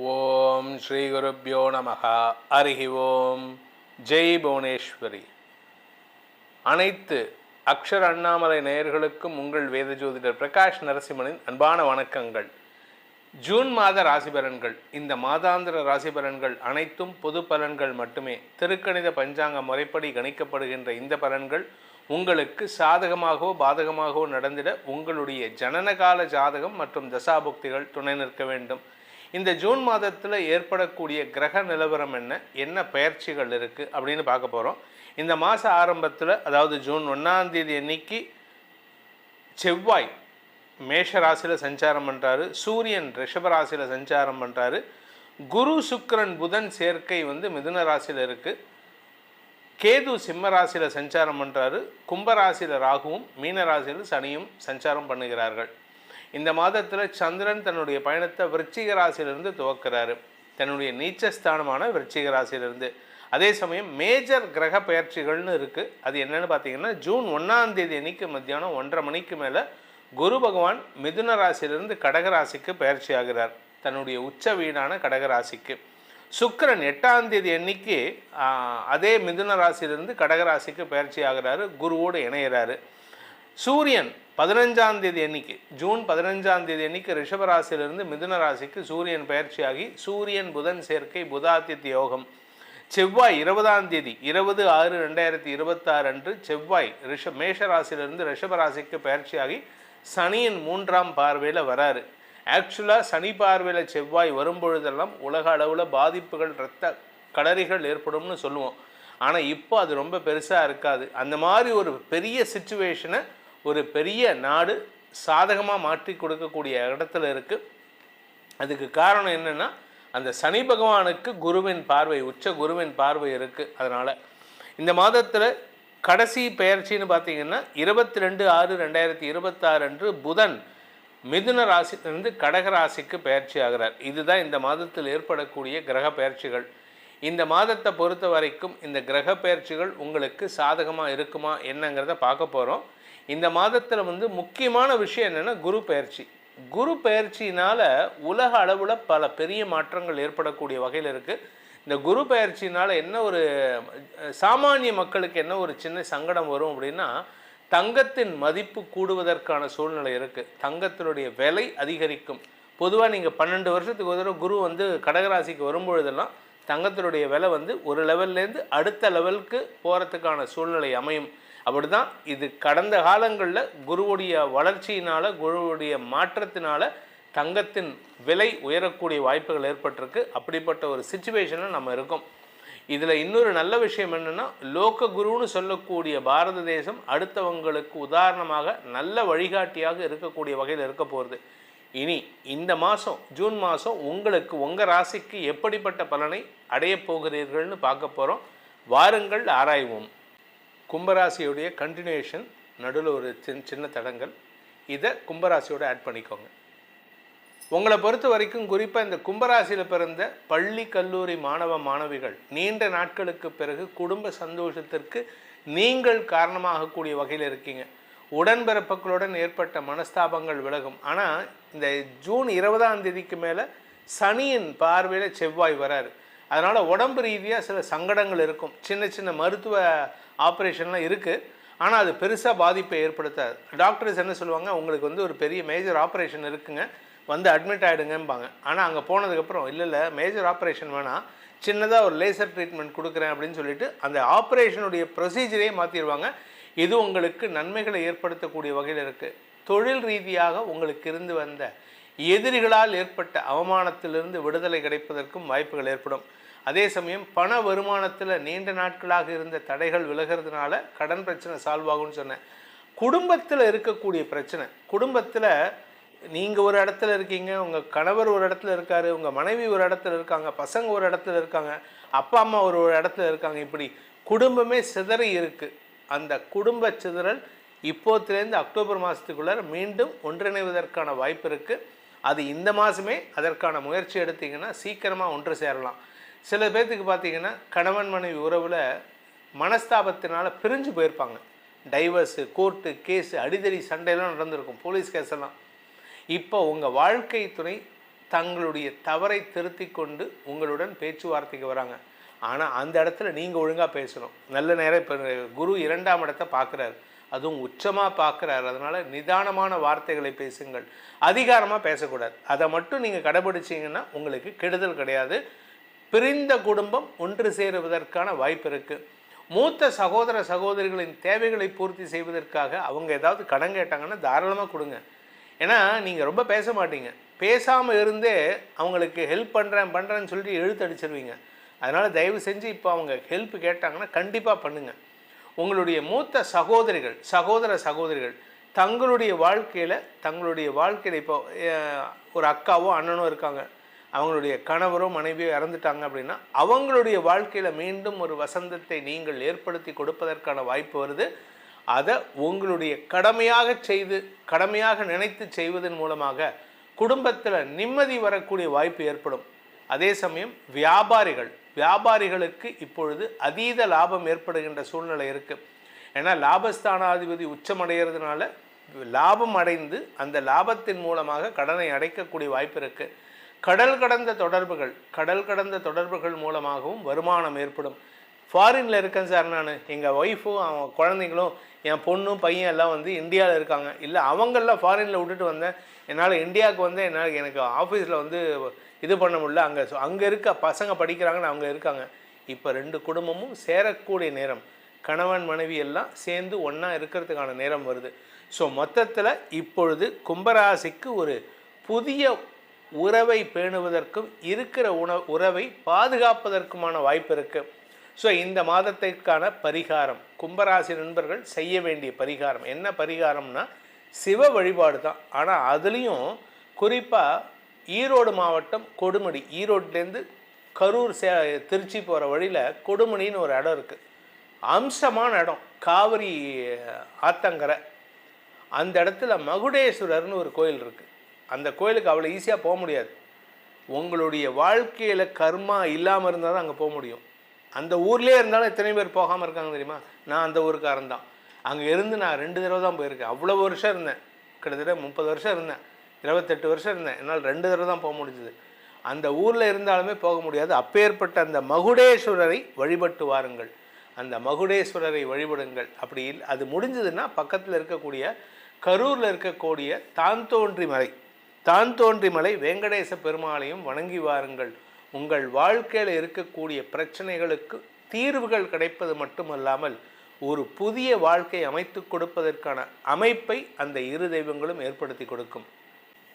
ஓம் ஸ்ரீ குருப்யோ நமஹ. ஹரிஹி ஓம். ஜெய் புவனேஸ்வரி. அனைத்து அக்ஷர அண்ணாமலை நேயர்களுக்கும் உங்கள் வேத ஜோதிடர் பிரகாஷ் நரசிம்மனின் அன்பான வணக்கங்கள். ஜூன் மாத ராசி பலன்கள். இந்த மாதாந்திர ராசி பலன்கள் அனைத்தும் பொது பலன்கள் மட்டுமே. திருக்கணித பஞ்சாங்க முறைப்படி கணிக்கப்படுகின்ற இந்த பலன்கள் உங்களுக்கு சாதகமாகவோ பாதகமாகவோ நடந்திட உங்களுடைய ஜனனகால ஜாதகம் மற்றும் தசாபுக்திகள் துணை நிற்க வேண்டும். இந்த ஜூன் மாதத்தில் ஏற்படக்கூடிய கிரக நிலவரம் என்ன பயிற்சிகள் இருக்குது அப்படின்னு பார்க்க போகிறோம். இந்த மாத ஆரம்பத்தில், அதாவது ஜூன் 1 அன்னைக்கு செவ்வாய் மேஷ ராசியில் சஞ்சாரம் பண்ணுறாரு, சூரியன் ரிஷப ராசியில் சஞ்சாரம் பண்ணுறாரு, குரு சுக்கிரன் புதன் சேர்க்கை மிதுன ராசியில் இருக்குது, கேது சிம்ம ராசியில் சஞ்சாரம் பண்ணுறாரு, கும்பராசியில் ராகுவும் மீன ராசியில் சனியும் சஞ்சாரம் பண்ணுகிறார்கள். இந்த மாதத்தில் சந்திரன் தன்னுடைய பயணத்தை விருச்சிக ராசியிலிருந்து துவக்கிறாரு, தன்னுடைய நீச்சஸ்தானமான விருச்சிக ராசியிலிருந்து. அதே சமயம் மேஜர் கிரக பயிற்சிகள்னு இருக்குது. அது என்னென்னு பார்த்தீங்கன்னா, ஜூன் 1 அன்னைக்கு மத்தியானம் 1:30 மணிக்கு மேலே குரு பகவான் மிதுன ராசியிலிருந்து கடகராசிக்கு பயிற்சி ஆகிறார், தன்னுடைய உச்ச வீடான கடகராசிக்கு. சுக்கிரன் 8 அன்னைக்கு அதே மிதுன ராசியிலிருந்து கடகராசிக்கு பயிற்சி ஆகிறாரு, குருவோடு இணைகிறாரு. சூரியன் 15 அன்னைக்கு, ஜூன் 15 அன்னைக்கு ரிஷபராசியிலிருந்து மிதுன ராசிக்கு சூரியன் பயிற்சியாகி சூரியன் புதன் சேர்க்கை புதாதித்ய யோகம். செவ்வாய் 20/6/2026 அன்று செவ்வாய் மேஷ ராசியிலிருந்து ரிஷபராசிக்கு பயிற்சியாகி சனியின் 3ஆம் பார்வையில் வராரு. ஆக்சுவலாக சனி பார்வையில் செவ்வாய் வரும்பொழுதெல்லாம் உலக அளவில் பாதிப்புகள், இரத்த களரிகள் ஏற்படும்னு சொல்லுவோம். ஆனால் இப்போ அது ரொம்ப பெருசாக இருக்காது. அந்த மாதிரி ஒரு பெரிய சிச்சுவேஷனை ஒரு பெரிய நாடு சாதகமாக மாற்றி கொடுக்கக்கூடிய இடத்துல இருக்குது. அதுக்கு காரணம் என்னென்னா, அந்த சனி பகவானுக்கு குருவின் பார்வை, உச்ச குருவின் பார்வை இருக்குது. அதனால் இந்த மாதத்தில் கடைசி பெயர்ச்சின்னு பார்த்தீங்கன்னா 22/6/2026 அன்று புதன் மிதுன ராசியிலிருந்து கடகராசிக்கு பயிற்சி ஆகிறார். இதுதான் இந்த மாதத்தில் ஏற்படக்கூடிய கிரக பயிற்சிகள். இந்த மாதத்தை பொறுத்த வரைக்கும் இந்த கிரக பயிற்சிகள் உங்களுக்கு சாதகமாக இருக்குமா என்னங்கிறத பார்க்க போகிறோம். இந்த மாதத்தில் முக்கியமான விஷயம் என்னென்னா, குரு பயிற்சி. குரு பயிற்சினால் உலக அளவில் பல பெரிய மாற்றங்கள் ஏற்படக்கூடிய வகையில் இருக்குது. இந்த குரு பயிற்சினால் என்ன ஒரு சாமானிய மக்களுக்கு என்ன ஒரு சின்ன சங்கடம் வரும் அப்படின்னா, தங்கத்தின் மதிப்பு கூடுவதற்கான சூழ்நிலை இருக்குது, தங்கத்தினுடைய விலை அதிகரிக்கும். பொதுவாக நீங்கள் 12 வருஷத்துக்கு ஒரு தடவை குரு கடகராசிக்கு வரும்பொழுதெல்லாம் தங்கத்தினுடைய விலை ஒரு லெவல்லேருந்து அடுத்த லெவலுக்கு போகிறதுக்கான சூழ்நிலை அமையும். அப்படி தான் இது கடந்த காலங்களில் குருவுடைய வளர்ச்சியினால், குருவுடைய மாற்றத்தினால் தங்கத்தின் விலை உயரக்கூடிய வாய்ப்புகள் ஏற்பட்டிருக்கு. அப்படிப்பட்ட ஒரு சிச்சுவேஷனில் நம்ம இருக்கோம். இதில் இன்னொரு நல்ல விஷயம் என்னென்னா, லோக குருன்னு சொல்லக்கூடிய பாரத தேசம் அடுத்தவங்களுக்கு உதாரணமாக நல்ல வழிகாட்டியாக இருக்கக்கூடிய வகையில் இருக்க போகிறது. இனி இந்த மாதம், ஜூன் மாதம் உங்களுக்கு உங்கள் ராசிக்கு எப்படிப்பட்ட பலனை அடையப் போகிறீர்கள்னு பார்க்க போகிறோம். வாருங்கள் ஆராய்வோம். கும்பராசியுடைய கண்டினியூஷன், நடுவில் ஒரு சின்ன தடங்கள், இதை கும்பராசியோடு ஆட் பண்ணிக்கோங்க. உங்களை பொறுத்த வரைக்கும் குறிப்பாக இந்த கும்பராசியில் பிறந்த பள்ளி கல்லூரி மாணவ மாணவிகள் நீண்ட நாட்களுக்கு பிறகு குடும்ப சந்தோஷத்திற்கு நீங்கள் காரணமாகக்கூடிய வகையில் இருக்கீங்க. உடன்பிறப்புகளுடன் ஏற்பட்ட மனஸ்தாபங்கள் விலகும். ஆனால் இந்த ஜூன் 20 மேலே சனியின் பார்வையில் செவ்வாய் வராரு. அதனால் உடம்பு ரீதியாக சில சங்கடங்கள் இருக்கும். சின்ன சின்ன மருத்துவ ஆப்ரேஷன்லாம் இருக்குது, ஆனால் அது பெருசாக பாதிப்பை ஏற்படுத்தாது. டாக்டர்ஸ் என்ன சொல்லுவாங்க, உங்களுக்கு ஒரு பெரிய மேஜர் ஆப்ரேஷன் இருக்குங்க, அட்மிட் ஆகிடுங்கம்பாங்க. ஆனால் அங்கே போனதுக்கப்புறம் இல்லை மேஜர் ஆப்ரேஷன் வேணாம், சின்னதாக ஒரு லேசர் ட்ரீட்மெண்ட் கொடுக்குறேன் அப்படின்னு சொல்லிட்டு அந்த ஆப்ரேஷனுடைய ப்ரொசீஜரே மாற்றிடுவாங்க. இது உங்களுக்கு நன்மைகளை ஏற்படுத்தக்கூடிய வகையில் இருக்குது. தொழில் ரீதியாக உங்களுக்கு இருந்து வந்த எதிரிகளால் ஏற்பட்ட அவமானத்திலிருந்து விடுதலை கிடைப்பதற்கும் வாய்ப்புகள் ஏற்படும். அதே சமயம் பண வருமானத்தில் நீண்ட நாட்களாக இருந்த தடைகள் விலகிறதுனால கடன் பிரச்சனை சால்வ் ஆகும்னு சொன்னேன். குடும்பத்தில் இருக்கக்கூடிய பிரச்சனை, குடும்பத்தில் நீங்கள் ஒரு இடத்துல இருக்கீங்க, உங்கள் கணவர் ஒரு இடத்துல இருக்கார், உங்கள் மனைவி ஒரு இடத்துல இருக்காங்க, பசங்க ஒரு இடத்துல இருக்காங்க, அப்பா அம்மா ஒரு இடத்துல இருக்காங்க, இப்படி குடும்பமே சிதறி இருக்குது. அந்த குடும்ப சிதறல் இப்போத்துலேருந்து அக்டோபர் மாதத்துக்குள்ளே மீண்டும் ஒன்றிணைவதற்கான வாய்ப்பு இருக்குது. அது இந்த மாதமே அதற்கான முயற்சி எடுத்திங்கன்னா சீக்கிரமாக ஒன்று சேரலாம். சில பேர்த்துக்கு பார்த்திங்கன்னா கணவன் மனைவி உறவில் மனஸ்தாபத்தினால் பிரிஞ்சு போயிருப்பாங்க. டைவர்ஸு, கோர்ட்டு கேஸு, அடிதடி சண்டையெல்லாம் நடந்திருக்கும், போலீஸ் கேஸெல்லாம். இப்போ உங்கள் வாழ்க்கை துணை தங்களுடைய தவறை திருத்தி கொண்டு உங்களுடன் பேச்சுவார்த்தைக்கு வராங்க. ஆனால் அந்த இடத்துல நீங்கள் ஒழுங்காக பேசணும். நல்ல நேரம் இப்போ குரு 2ஆம் இடத்தை பார்க்குறாரு, அதுவும் உச்சமாக பார்க்குறாரு. அதனால் நிதானமான வார்த்தைகளை பேசுங்கள், அதிகாரமாக பேசக்கூடாது. அதை மட்டும் நீங்கள் கடைபிடிச்சிங்கன்னா உங்களுக்கு கெடுதல் கிடையாது. பிரிந்த குடும்பம் ஒன்று சேருவதற்கான வாய்ப்பு இருக்குது. மூத்த சகோதர சகோதரிகளின் தேவைகளை பூர்த்தி செய்வதற்காக அவங்க ஏதாவது கடன் கேட்டாங்கன்னா தாராளமாக கொடுங்க. ஏன்னா நீங்கள் ரொம்ப பேச மாட்டீங்க, பேசாமல் இருந்தே அவங்களுக்கு ஹெல்ப் பண்ணுறேன்னு சொல்லிட்டு இழுத்தடிச்சிருவீங்க. அதனால் தயவு செஞ்சு இப்போ அவங்க ஹெல்ப் கேட்டாங்கன்னா கண்டிப்பாக பண்ணுங்கள். உங்களுடைய மூத்த சகோதர சகோதரிகள் தங்களுடைய வாழ்க்கையில் இப்போ ஒரு அக்காவோ அண்ணனோ இருக்காங்க, அவங்களுடைய கணவரோ மனைவியோ இறந்துட்டாங்க அப்படின்னா அவங்களுடைய வாழ்க்கையில் மீண்டும் ஒரு வசந்தத்தை நீங்கள் ஏற்படுத்தி கொடுப்பதற்கான வாய்ப்பு வருது. அதை உங்களுடைய கடமையாக நினைத்து செய்வதன் மூலமாக குடும்பத்தில் நிம்மதி வரக்கூடிய வாய்ப்பு ஏற்படும். அதே சமயம் வியாபாரிகளுக்கு இப்பொழுது அதீத லாபம் ஏற்படுகின்ற சூழ்நிலை இருக்குது. ஏன்னா லாபஸ்தானாதிபதி உச்சமடைகிறதுனால லாபம் அடைந்து அந்த லாபத்தின் மூலமாக கடனை அடைக்கக்கூடிய வாய்ப்பு இருக்குது. கடல் கடந்த தொடர்புகள் மூலமாகவும் வருமானம் ஏற்படும். ஃபாரினில் இருக்கேன் சார், நான் எங்கள் ஒய்ஃபும் அவன் குழந்தைங்களும் என் பொண்ணும் பையன் எல்லாம் வந்து இந்தியாவில் இருக்காங்க, இல்லை அவங்களெலாம் ஃபாரினில் விட்டுட்டு வந்தேன், என்னால் இந்தியாவுக்கு எனக்கு ஆஃபீஸில் இது பண்ண முடியல, அங்கே இருக்க பசங்க படிக்கிறாங்கன்னு அவங்க இருக்காங்க. இப்போ 2 குடும்பமும் சேரக்கூடிய நேரம், கணவன் மனைவி எல்லாம் சேர்ந்து ஒன்றா இருக்கிறதுக்கான நேரம் வருது. ஸோ மொத்தத்தில் இப்பொழுது கும்பராசிக்கு ஒரு புதிய உறவை பேணுவதற்கும் இருக்கிற உறவை பாதுகாப்பதற்குமான வாய்ப்பு இருக்குது. ஸோ இந்த மாதத்திற்கான பரிகாரம், கும்பராசி நண்பர்கள் செய்ய வேண்டிய பரிகாரம் என்ன பரிகாரம்னா சிவ வழிபாடு தான். ஆனால் அதுலேயும் குறிப்பாக ஈரோடு மாவட்டம் கொடுமுடி, ஈரோட்லேருந்து கரூர் திருச்சி போகிற வழியில் கொடுமுடின்னு ஒரு இடம் இருக்குது, அம்சமான இடம், காவிரி ஆத்தங்கரை. அந்த இடத்துல மகுடேஸ்வரர்னு ஒரு கோயில் இருக்குது. அந்த கோயிலுக்கு அவ்வளோ ஈஸியாக போக முடியாது. உங்களுடைய வாழ்க்கையில் கர்மா இல்லாமல் இருந்தால் தான் அங்கே போக முடியும். அந்த ஊர்லேயே இருந்தாலும் எத்தனை பேர் போகாமல் இருக்காங்க தெரியுமா? நான் அந்த ஊருக்காரன் தான். அங்கே இருந்து நான் 2 தடவை தான் போயிருக்கேன். அவ்வளோ வருஷம் இருந்தேன், கிட்டத்தட்ட 30 வருஷம் இருந்தேன், 28 வருஷம் இருந்தேன். என்னால் 2 தடவை தான் போக முடிஞ்சுது. அந்த ஊரில் இருந்தாலுமே போக முடியாது. அப்பேற்பட்ட அந்த மகுடேஸ்வரரை வழிபட்டு வாருங்கள், அந்த மகுடேஸ்வரரை வழிபடுங்கள். அப்படி அது முடிஞ்சதுன்னா பக்கத்தில் இருக்கக்கூடிய கரூரில் இருக்கக்கூடிய தான்தோன்றிமலை வெங்கடேச பெருமாளையும் வணங்கி வாருங்கள். உங்கள் வாழ்க்கையில் இருக்கக்கூடிய பிரச்சனைகளுக்கு தீர்வுகள் கிடைப்பது மட்டுமல்லாமல் ஒரு புதிய வாழ்க்கை அமைத்து கொடுப்பதற்கான அமைப்பை அந்த 2 தெய்வங்களும் ஏற்படுத்தி கொடுக்கும்.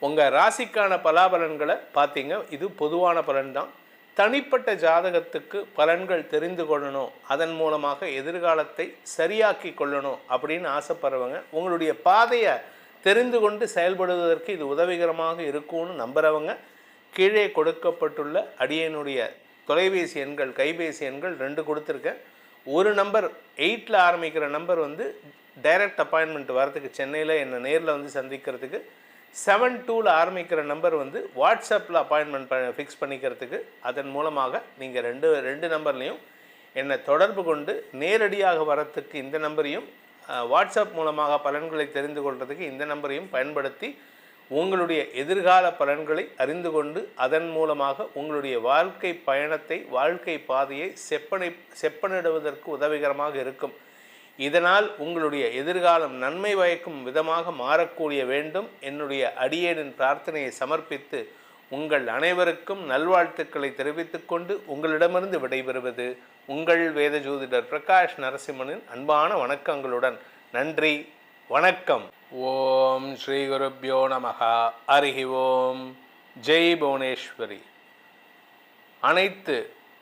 உங்கள் ராசிக்கான பலாபலன்களை பார்த்தீங்க, இது பொதுவான பலன் தான். தனிப்பட்ட ஜாதகத்துக்கு பலன்கள் தெரிந்து கொள்ளணும், அதன் மூலமாக எதிர்காலத்தை சரியாக்கி கொள்ளணும் அப்படின்னு ஆசைப்படுறவங்க உங்களுடைய பாதையை தெரிந்து கொண்டு செயல்படுவதற்கு இது உதவிகரமாக இருக்கும்னு நம்புகிறவங்க கீழே கொடுக்கப்பட்டுள்ள அடியனுடைய தொலைபேசி எண்கள், கைபேசி எண்கள் 2 கொடுத்துருக்கேன். ஒரு நம்பர் 8ல் ஆரம்பிக்கிற நம்பர் டைரக்ட் அப்பாயின்மெண்ட் வரதுக்கு, சென்னையில் என்னை நேரில் சந்திக்கிறதுக்கு. 72ல் ஆரம்பிக்கிற நம்பர் வாட்ஸ்அப்பில் அப்பாயின்மெண்ட் ஃபிக்ஸ் பண்ணிக்கிறதுக்கு. அதன் மூலமாக நீங்கள் ரெண்டு நம்பர்லேயும் என்னை தொடர்பு கொண்டு நேரடியாக வரத்துக்கு இந்த நம்பரையும், வாட்ஸ்அப் மூலமாக பலன்களை தெரிந்து கொள்வதற்கு இந்த நம்பரையும் பயன்படுத்தி உங்களுடைய எதிர்கால பலன்களை அறிந்து கொண்டு அதன் மூலமாக உங்களுடைய வாழ்க்கை பயணத்தை, வாழ்க்கை பாதையை செப்பனிடுவதற்கு உதவிகரமாக இருக்கும். இதனால் உங்களுடைய எதிர்காலம் நன்மை பயக்கும் விதமாக மாறக்கூடிய வேண்டும். என்னுடைய அடியேனின் பிரார்த்தனையை சமர்ப்பித்து உங்கள் அனைவருக்கும் நல்வாழ்த்துக்களை தெரிவித்துக் கொண்டு உங்களிடமிருந்து விடைபெறுவது உங்கள் வேத ஜோதிடர் பிரகாஷ் நரசிம்மனின் அன்பான வணக்கங்களுடன். நன்றி, வணக்கம். ஓம் ஸ்ரீ குருப்யோ நமஹ. ஹரிஹி ஓம். ஜெய் புவனேஸ்வரி. அனைத்து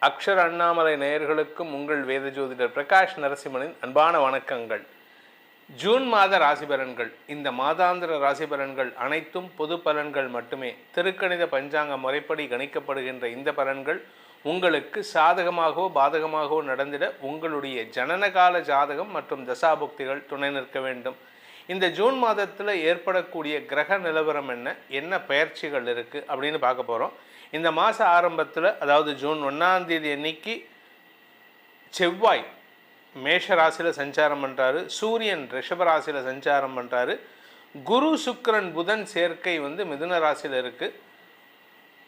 அக்ஷர அண்ணாமலை நேயர்களுக்கும் உங்கள் வேத ஜோதிடர் பிரகாஷ் நரசிம்மனின் அன்பான வணக்கங்கள். ஜூன் மாத ராசிபலன்கள். இந்த மாதாந்திர ராசிபலன்கள் அனைத்தும் பொது பலன்கள் மட்டுமே. திருக்கணித பஞ்சாங்க முறைப்படி கணிக்கப்படுகின்ற இந்த பலன்கள் உங்களுக்கு சாதகமாகவோ பாதகமாகவோ நடந்திட உங்களுடைய ஜனனகால ஜாதகம் மற்றும் தசாபுக்திகள் துணை நிற்க வேண்டும். இந்த ஜூன் மாதத்தில் ஏற்படக்கூடிய கிரக நிலவரம் என்ன பெயர்ச்சிகள் இருக்குது அப்படின்னு பார்க்க போகிறோம். இந்த மாத ஆரம்பத்தில், அதாவது ஜூன் 1ஆம் தேதி அன்னைக்கு செவ்வாய் மேஷ ராசியில் சஞ்சாரம் பண்ணுறாரு, சூரியன் ரிஷப ராசியில் சஞ்சாரம் பண்ணுறாரு, குரு சுக்கிரன் புதன் சேர்க்கை மிதுன ராசியில் இருக்குது.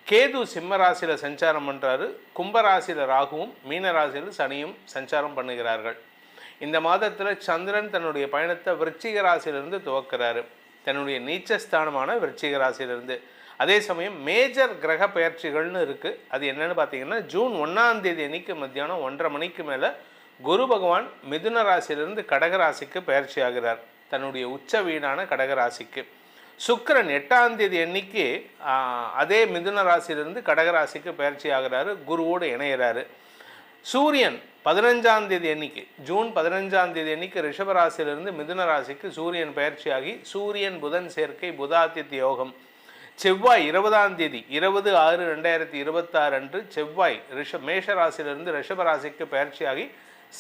கேது சிம்ம ராசியில் சஞ்சாரம் பண்ணுறாரு, கும்பராசியில் ராகுவும் மீன ராசியில் சனியும் சஞ்சாரம் பண்ணுகிறார்கள். இந்த மாதத்தில் சந்திரன் தன்னுடைய பயணத்தை விருச்சிக ராசியிலிருந்து துவக்கிறாரு, தன்னுடைய நீச்சஸ்தானமான விருச்சிக ராசியிலிருந்து. அதே சமயம் மேஜர் கிரக பயிற்சிகள்னு இருக்குது. அது என்னென்னு பார்த்தீங்கன்னா, ஜூன் 1ஆம் தேதி அன்னைக்கு மத்தியானம் 1:30 மணிக்கு மேலே குரு பகவான் மிதுன ராசியிலிருந்து கடகராசிக்கு பயிற்சி ஆகிறார், தன்னுடைய உச்ச வீடான கடகராசிக்கு. சுக்கிரன் 8ஆம் தேதி அன்னைக்கு அதே மிதுன ராசியிலிருந்து கடகராசிக்கு பயிற்சி ஆகிறாரு, குருவோடு இணைகிறாரு. சூரியன் 15ஆம் தேதி அன்னைக்கு, ஜூன் 15ஆம் தேதி அன்னைக்கு ரிஷபராசியிலிருந்து மிதுன ராசிக்கு சூரியன் பயிற்சியாகி சூரியன் புதன் சேர்க்கை, புதாதித்ய யோகம். செவ்வாய் 20ஆம் தேதி 20/6/2026 அன்று செவ்வாய் மேஷ ராசியிலிருந்து ரிஷபராசிக்கு பயிற்சியாகி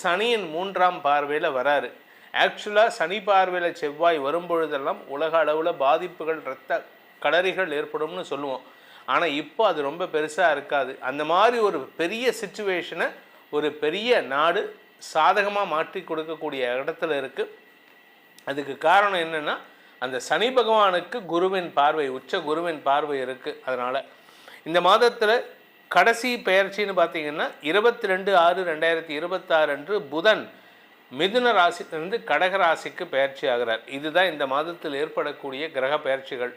சனியின் 3ஆம் பார்வையில் வராரு. ஆக்சுவலாக சனி பார்வையில் செவ்வாய் வரும்பொழுதெல்லாம் உலக அளவில் பாதிப்புகள், இரத்த களரிகள் ஏற்படும்னு சொல்லுவோம். ஆனால் இப்போ அது ரொம்ப பெருசாக இருக்காது. அந்த மாதிரி ஒரு பெரிய சிச்சுவேஷனை ஒரு பெரிய நாடு சாதகமாக மாற்றி கொடுக்கக்கூடிய இடத்துல இருக்குது. அதுக்கு காரணம் என்னென்னா, அந்த சனி பகவானுக்கு குருவின் பார்வை, உச்ச குருவின் பார்வை இருக்குது. அதனால் இந்த மாதத்தில் கடைசி பெயர்ச்சின்னு பார்த்தீங்கன்னா 22/6/2026 அன்று புதன் மிதுன ராசியிலிருந்து கடகராசிக்கு பயிற்சி ஆகிறார். இதுதான் இந்த மாதத்தில் ஏற்படக்கூடிய கிரக பயிற்சிகள்.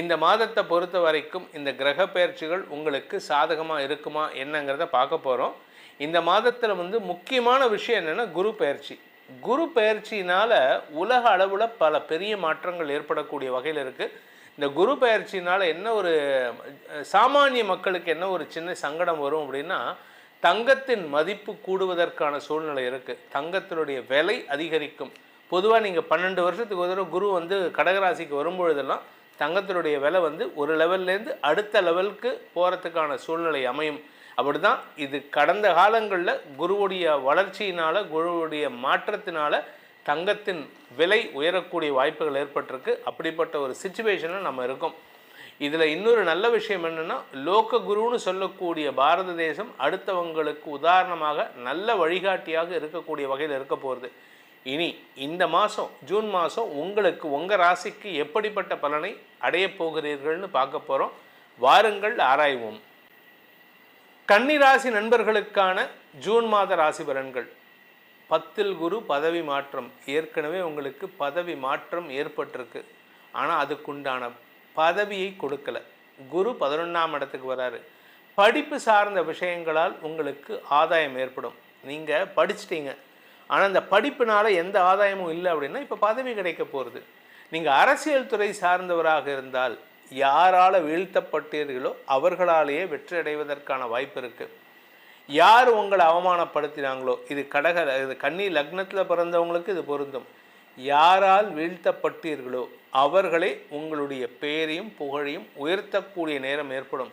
இந்த மாதத்தை பொறுத்த வரைக்கும் இந்த கிரக பயிற்சிகள் உங்களுக்கு சாதகமாக இருக்குமா என்னங்கிறத பார்க்க போகிறோம். இந்த மாதத்தில் முக்கியமான விஷயம் என்னென்னா குரு பயிற்சி. குரு பயிற்சினால் உலக அளவில் பல பெரிய மாற்றங்கள் ஏற்படக்கூடிய வகையில் இருக்குது. இந்த குரு பயிற்சினால் என்ன ஒரு சாமானிய மக்களுக்கு என்ன ஒரு சின்ன சங்கடம் வரும் அப்படின்னா, தங்கத்தின் மதிப்பு கூடுவதற்கான சூழ்நிலை இருக்குது, தங்கத்தினுடைய விலை அதிகரிக்கும். பொதுவாக நீங்கள் 12 வருஷத்துக்கு ஒரு குரு கடகராசிக்கு வரும்பொழுதெல்லாம் தங்கத்தினுடைய விலை ஒரு லெவல்லேருந்து அடுத்த லெவலுக்கு போகிறதுக்கான சூழ்நிலை அமையும். அப்படி தான் இது கடந்த காலங்களில் குருவுடைய வளர்ச்சியினால், குருவுடைய மாற்றத்தினால் தங்கத்தின் விலை உயரக்கூடிய வாய்ப்புகள் ஏற்பட்டிருக்கு. அப்படிப்பட்ட ஒரு சிச்சுவேஷனில் நம்ம இருக்கோம். இதில் இன்னொரு நல்ல விஷயம் என்னென்னா, லோக குருன்னு சொல்லக்கூடிய பாரத தேசம் அடுத்தவங்களுக்கு உதாரணமாக நல்ல வழிகாட்டியாக இருக்கக்கூடிய வகையில் இருக்க போகிறது. இனி இந்த மாதம் ஜூன் மாதம் உங்களுக்கு உங்கள் ராசிக்கு எப்படிப்பட்ட பலனை அடையப் போகிறீர்கள்னு பார்க்க போகிறோம். வாருங்கள் ஆராய்வோம். கன்னிராசி நண்பர்களுக்கான ஜூன் மாத ராசி பலன்கள். 10ல் குரு பதவி மாற்றம். ஏற்கனவே உங்களுக்கு பதவி மாற்றம் ஏற்பட்டிருக்கு, ஆனால் அதுக்குண்டான பதவியை கொடுக்கலை. குரு 11ஆம் இடத்துக்கு வராரு. படிப்பு சார்ந்த விஷயங்களால் உங்களுக்கு ஆதாயம் ஏற்படும். நீங்கள் படிச்சிட்டீங்க, ஆனால் அந்த படிப்பினால் எந்த ஆதாயமும் இல்லை அப்படின்னா இப்போ பதவி கிடைக்க போகிறது. நீங்கள் அரசியல் துறை சார்ந்தவராக இருந்தால் யாரால் வீழ்த்தப்பட்டீர்களோ அவர்களாலேயே வெற்றி அடைவதற்கான வாய்ப்பு இருக்குது. யார் உங்களை அவமானப்படுத்தினாங்களோ, இது கன்னி லக்னத்தில் பிறந்தவங்களுக்கு இது பொருந்தும். யாரால் வீழ்த்தப்பட்டீர்களோ அவர்களே உங்களுடைய பெயரையும் புகழையும் உயர்த்தக்கூடிய நேரம் ஏற்படும்.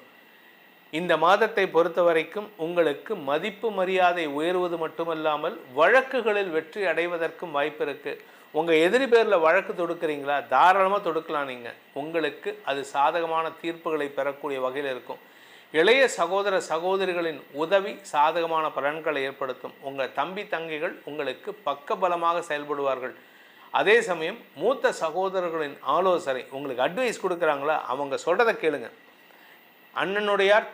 இந்த மாதத்தை பொறுத்த வரைக்கும் உங்களுக்கு மதிப்பு மரியாதை உயர்வது மட்டுமல்லாமல் வழக்குகளில் வெற்றி அடைவதற்கும் வாய்ப்பு இருக்குது. உங்கள் எதிரி பேரில் வழக்கு தொடுக்கிறீங்களா, தாராளமாக தொடுக்கலாம். நீங்கள் உங்களுக்கு அது சாதகமான தீர்ப்புகளை பெறக்கூடிய வகையில் இருக்கும். இளைய சகோதர சகோதரிகளின் உதவி சாதகமான பலன்களை ஏற்படுத்தும். உங்கள் தம்பி தங்கைகள் உங்களுக்கு பக்கபலமாக செயல்படுவார்கள். அதே சமயம் மூத்த சகோதரர்களின் ஆலோசனை, உங்களுக்கு அட்வைஸ் கொடுக்குறாங்களா, அவங்க சொல்கிறத கேளுங்க. அண்ணனுடையார்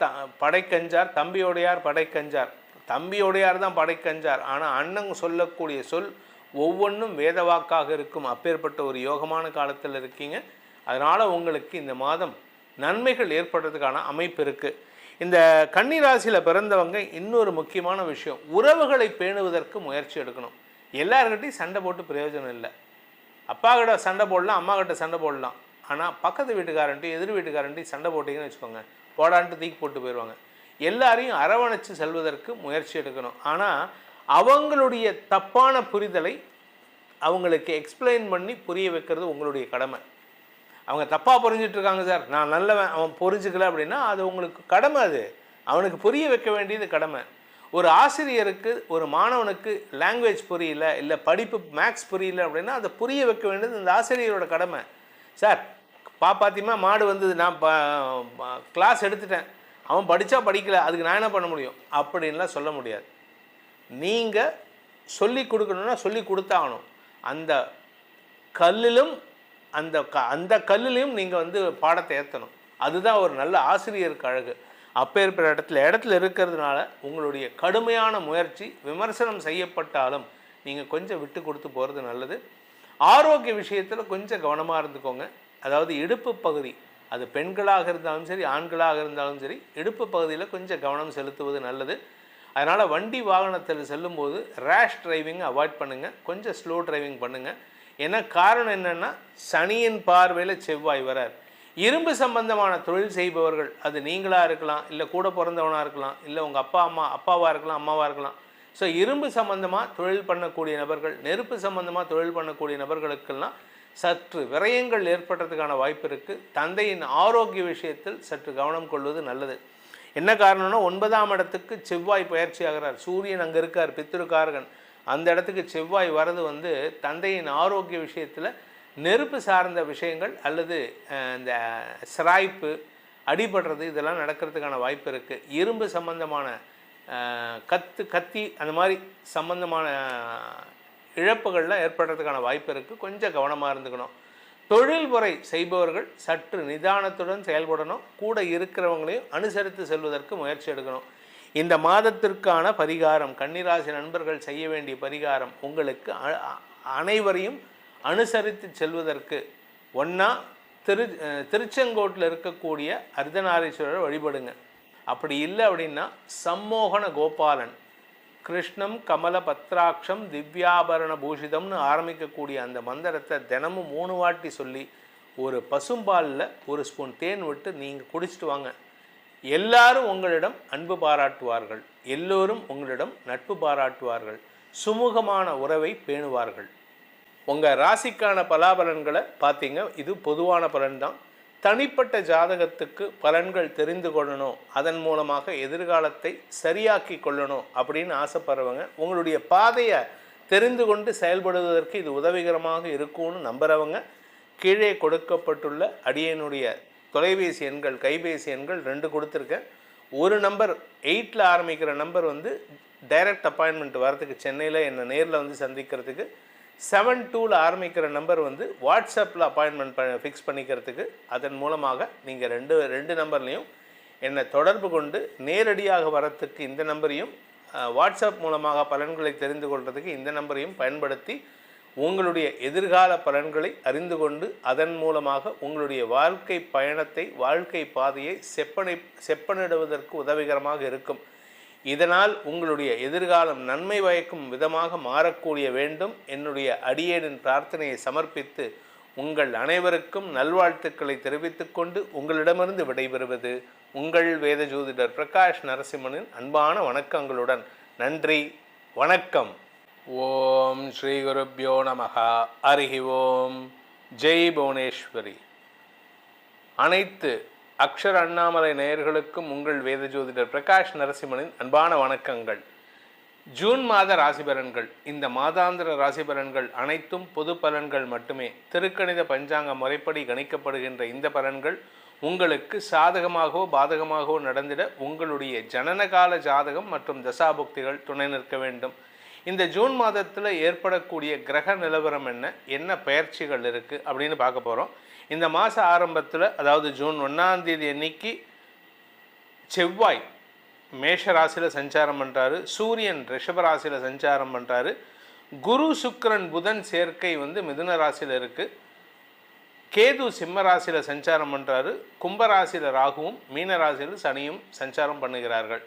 படைக்கஞ்சார், தம்பியோடையார் படைக்கஞ்சார். தம்பியோடையார் தான் படைக்கஞ்சார், ஆனால் அண்ணன் சொல்லக்கூடிய சொல் ஒவ்வொன்றும் வேதவாக்காக இருக்கும். அப்பேற்பட்ட ஒரு யோகமான காலத்தில் இருக்கீங்க. அதனால் உங்களுக்கு இந்த மாதம் நன்மைகள் ஏற்படுறதுக்கான அமைப்பு இருக்குது. இந்த கன்னிராசியில் பிறந்தவங்க இன்னொரு முக்கியமான விஷயம், உறவுகளை பேணுவதற்கு முயற்சி எடுக்கணும். எல்லார்கிட்டையும் சண்டை போட்டு பிரயோஜனம் இல்லை. அப்பா கிட்ட சண்டை போடலாம், அம்மா கிட்ட சண்டை போடலாம், ஆனால் பக்கத்து வீட்டுக்காரன்ட்டையும் எதிர் வீட்டுக்காரன்ட்டையும் சண்டை போட்டிங்கன்னு வச்சுக்கோங்க, போடான்ட்டு தூக்கி போட்டு போயிடுவாங்க. எல்லாரையும் அரவணைச்சு செல்வதற்கு முயற்சி எடுக்கணும். ஆனால் அவங்களுடைய தப்பான புரிதலை அவங்களுக்கு எக்ஸ்பிளைன் பண்ணி புரிய வைக்கிறது உங்களுடைய கடமை. அவங்க தப்பாக புரிஞ்சிட்ருக்காங்க சார், நான் நல்லவன், அவன் புரிஞ்சுக்கல அப்படின்னா அது உங்களுக்கு கடமை. அது அவனுக்கு புரிய வைக்க வேண்டியது கடமை. ஒரு ஆசிரியருக்கு ஒரு மாணவனுக்கு லாங்குவேஜ் புரியல, இல்லை படிப்பு மேக்ஸ் புரியல அப்படின்னா அதை புரிய வைக்க வேண்டியது அந்த ஆசிரியரோட கடமை. சார் பாப்பாத்தியமா மாடு வந்தது, நான் கிளாஸ் எடுத்துட்டேன், அவன் படித்தா படிக்கல, அதுக்கு நான் என்ன பண்ண முடியும் அப்படின்லாம் சொல்ல முடியாது. நீங்கள் சொல்லி கொடுக்கணுன்னா சொல்லி கொடுத்தாகணும். அந்த கல்லிலும் அந்த கல்லிலையும் நீங்கள் பாடத்தை ஏற்றணும். அதுதான் ஒரு நல்ல ஆசிரியருக்கு அழகு. அப்பேற்பட்ட இடத்துல இருக்கிறதுனால உங்களுடைய கடுமையான முயற்சி விமர்சனம் செய்யப்பட்டாலும் நீங்கள் கொஞ்சம் விட்டு கொடுத்து போகிறது நல்லது. ஆரோக்கிய விஷயத்தில் கொஞ்சம் கவனமாக இருந்துக்கோங்க. அதாவது இடுப்பு பகுதி, அது பெண்களாக இருந்தாலும் சரி ஆண்களாக இருந்தாலும் சரி, இடுப்பு பகுதியில் கொஞ்சம் கவனம் செலுத்துவது நல்லது. அதனால் வண்டி வாகனத்தில் செல்லும்போது ரேஷ் டிரைவிங் அவாய்ட் பண்ணுங்கள், கொஞ்சம் ஸ்லோ டிரைவிங் பண்ணுங்கள். ஏன்னா காரணம் என்னென்னா சனியின் பார்வையில் செவ்வாய் வரார். இரும்பு சம்பந்தமான தொழில் செய்பவர்கள், அது நீங்களாக இருக்கலாம், இல்லை கூட பிறந்தவனாக இருக்கலாம், இல்லை உங்கள் அப்பாவாக இருக்கலாம், அம்மாவாக இருக்கலாம். ஸோ இரும்பு சம்பந்தமாக தொழில் பண்ணக்கூடிய நபர்கள், நெருப்பு சம்பந்தமாக தொழில் பண்ணக்கூடிய நபர்களுக்கெல்லாம் சற்று விரயங்கள் ஏற்படுறதுக்கான வாய்ப்பு இருக்குது. தந்தையின் ஆரோக்கிய விஷயத்தில் சற்று கவனம் கொள்வது நல்லது. என்ன காரணம்னா 9ஆம் இடத்துக்கு செவ்வாய் பயிற்சி ஆகிறார். சூரியன் அங்கே இருக்கார், பித்ருக்காரகன். அந்த இடத்துக்கு செவ்வாய் வர்றது தந்தையின் ஆரோக்கிய விஷயத்தில் நெருப்பு சார்ந்த விஷயங்கள் அல்லது இந்த சிராய்ப்பு, அடிபடுறது இதெல்லாம் நடக்கிறதுக்கான வாய்ப்பு இருக்குது. இரும்பு சம்பந்தமான கத்தி அந்த மாதிரி சம்பந்தமான இழப்புகள்லாம் ஏற்படுறதுக்கான வாய்ப்பு இருக்குது. கொஞ்சம் கவனமாக இருந்துக்கணும். தொழில் முறை செய்பவர்கள் சற்று நிதானத்துடன் செயல்படணும். கூட இருக்கிறவங்களையும் அனுசரித்து செல்வதற்கு முயற்சி எடுக்கணும். இந்த மாதத்திற்கான பரிகாரம், கன்னிராசி நண்பர்கள் செய்ய வேண்டிய பரிகாரம், உங்களுக்கு அனைவரையும் அனுசரித்து செல்வதற்கு ஒன்றா திருச்செங்கோட்டில் இருக்கக்கூடிய அர்த்தநாரீஸ்வரர் வழிபடுங்க. அப்படி இல்லை அப்படின்னா சம்மோகன கோபாலன், கிருஷ்ணம் கமல பத்ராட்சம் திவ்யாபரண பூஷிதம்னு ஆரம்பிக்கக்கூடிய அந்த மந்திரத்தை தினமும் 3 வாட்டி சொல்லி ஒரு பசும்பாலில் ஒரு ஸ்பூன் தேன் விட்டு நீங்கள் குடிச்சிட்டு வாங்க. எல்லாரும் உங்களிடம் அன்பு பாராட்டுவார்கள், எல்லோரும் உங்களிடம் நட்பு பாராட்டுவார்கள், சுமூகமான உறவை பேணுவார்கள். உங்கள் ராசிக்கான பலாபலன்களை பார்த்தீங்க. இது பொதுவான பலன்தான். தனிப்பட்ட ஜாதகத்துக்கு பலன்கள் தெரிந்து கொள்ளணும், அதன் மூலமாக எதிர்காலத்தை சரியாக்கி கொள்ளணும் அப்படின்னு ஆசைப்படுறவங்க, உங்களுடைய பாதையை தெரிந்து கொண்டு செயல்படுவதற்கு இது உதவிகரமாக இருக்கும்னு நம்புகிறவங்க, கீழே கொடுக்கப்பட்டுள்ள அடியனுடைய தொலைபேசி எண்கள், கைபேசி எண்கள் 2 கொடுத்துருக்கேன். ஒரு நம்பர் 8ல் ஆரம்பிக்கிற நம்பர் டைரக்ட் அப்பாயின்மெண்ட் வரதுக்கு, சென்னையில் என்னை நேரில் சந்திக்கிறதுக்கு. 72ல் ஆரம்பிக்கிற நம்பர் வாட்ஸ்அப்பில் அப்பாயின்மெண்ட் ஃபிக்ஸ் பண்ணிக்கிறதுக்கு. அதன் மூலமாக நீங்கள் ரெண்டு நம்பர்லேயும் என்னை தொடர்பு கொண்டு நேரடியாக வரத்துக்கு இந்த நம்பரையும், வாட்ஸ்அப் மூலமாக பலன்களை தெரிந்து கொள்வதற்கு இந்த நம்பரையும் பயன்படுத்தி உங்களுடைய எதிர்கால பலன்களை அறிந்து கொண்டு அதன் மூலமாக உங்களுடைய வாழ்க்கை பயணத்தை, வாழ்க்கை பாதையை செப்பனிடுவதற்கு உதவிகரமாக இருக்கும். இதனால் உங்களுடைய எதிர்காலம் நன்மை பயக்கும் விதமாக மாறக்கூடிய வேண்டும். என்னுடைய அடியேனின் பிரார்த்தனையை சமர்ப்பித்து உங்கள் அனைவருக்கும் நல்வாழ்த்துக்களை தெரிவித்துக்கொண்டு உங்களிடமிருந்து விடைபெறுவது உங்கள் வேத ஜோதிடர் பிரகாஷ் நரசிம்மனின் அன்பான வணக்கங்களுடன். நன்றி, வணக்கம். ஓம் ஸ்ரீ குருப்யோ நமஹ. ஹரி ஓம். ஜெய் புவனேஸ்வரி. அனைத்து அக்ஷர அண்ணாமலை நேயர்களுக்கும் உங்கள் வேத ஜோதிடர் பிரகாஷ் நரசிம்மனின் அன்பான வணக்கங்கள். ஜூன் மாத ராசிபலன்கள். இந்த மாதாந்திர ராசிபலன்கள் அனைத்தும் பொது பலன்கள் மட்டுமே. திருக்கணித பஞ்சாங்க முறைப்படி கணிக்கப்படுகின்ற இந்த பலன்கள் உங்களுக்கு சாதகமாகவோ பாதகமாகவோ நடந்திட உங்களுடைய ஜனனகால ஜாதகம் மற்றும் தசாபுக்திகள் துணை நிற்க வேண்டும். இந்த ஜூன் மாதத்தில் ஏற்படக்கூடிய கிரக நிலவரம் என்ன பெயர்ச்சிகள் இருக்குது அப்படின்னு பார்க்க போகிறோம். இந்த மாத ஆரம்பத்தில், அதாவது ஜூன் 1ஆம் தேதி அன்னைக்கு செவ்வாய் மேஷ ராசியில் சஞ்சாரம் பண்ணுறாரு, சூரியன் ரிஷப ராசியில் சஞ்சாரம் பண்ணுறாரு, குரு சுக்கிரன் புதன் சேர்க்கை மிதுன ராசியில் இருக்குது, கேது சிம்ம ராசியில் சஞ்சாரம் பண்ணுறாரு, கும்பராசியில் ராகுவும் மீன ராசியில் சனியும் சஞ்சாரம் பண்ணுகிறார்கள்.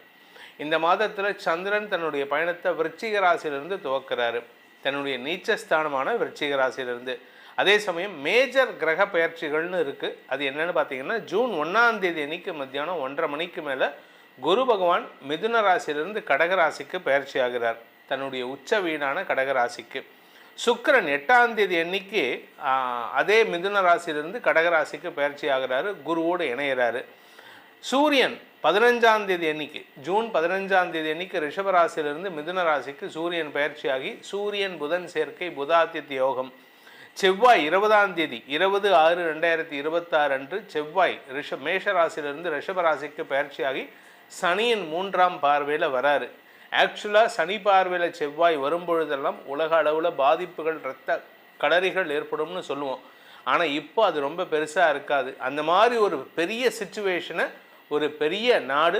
இந்த மாதத்தில் சந்திரன் தன்னுடைய பயணத்தை விருச்சிக ராசியிலிருந்து துவக்கிறாரு, தன்னுடைய நீச்சஸ்தானமான விருச்சிக ராசியிலிருந்து. அதே சமயம் மேஜர் கிரக பயிற்சிகள்னு இருக்குது. அது என்னென்னு பார்த்தீங்கன்னா, ஜூன் 1ஆம் தேதி அன்னைக்கு மத்தியானம் 1:30 மணிக்கு மேலே குரு பகவான் மிதுன ராசியிலிருந்து கடகராசிக்கு பயிற்சி ஆகிறார், தன்னுடைய உச்ச வீடான கடகராசிக்கு. சுக்கிரன் 8ஆம் தேதி அன்னைக்கு அதே மிதுன ராசியிலிருந்து கடகராசிக்கு பயிற்சி ஆகிறாரு, குருவோடு இணைகிறாரு. சூரியன் 15ஆம் தேதி அன்னைக்கு, ஜூன் 15ஆம் தேதி அன்னைக்கு ரிஷபராசியிலிருந்து மிதுன ராசிக்கு சூரியன் பயிற்சியாகி சூரியன் புதன் சேர்க்கை, புதாதித்ய யோகம். செவ்வாய் 20ஆம் தேதி 20/6/2026 அன்று செவ்வாய் மேஷ ராசியிலிருந்து ரிஷபராசிக்கு பயிற்சியாகி சனியின் 3ஆம் பார்வையில் வராரு. ஆக்சுவலாக சனி பார்வையில் செவ்வாய் வரும்பொழுதெல்லாம் உலக அளவில் பாதிப்புகள், இரத்த கடறிகள் ஏற்படும்னு சொல்லுவோம். ஆனால் இப்போ அது ரொம்ப பெருசாக இருக்காது. அந்த மாதிரி ஒரு பெரிய சிச்சுவேஷனை ஒரு பெரிய நாடு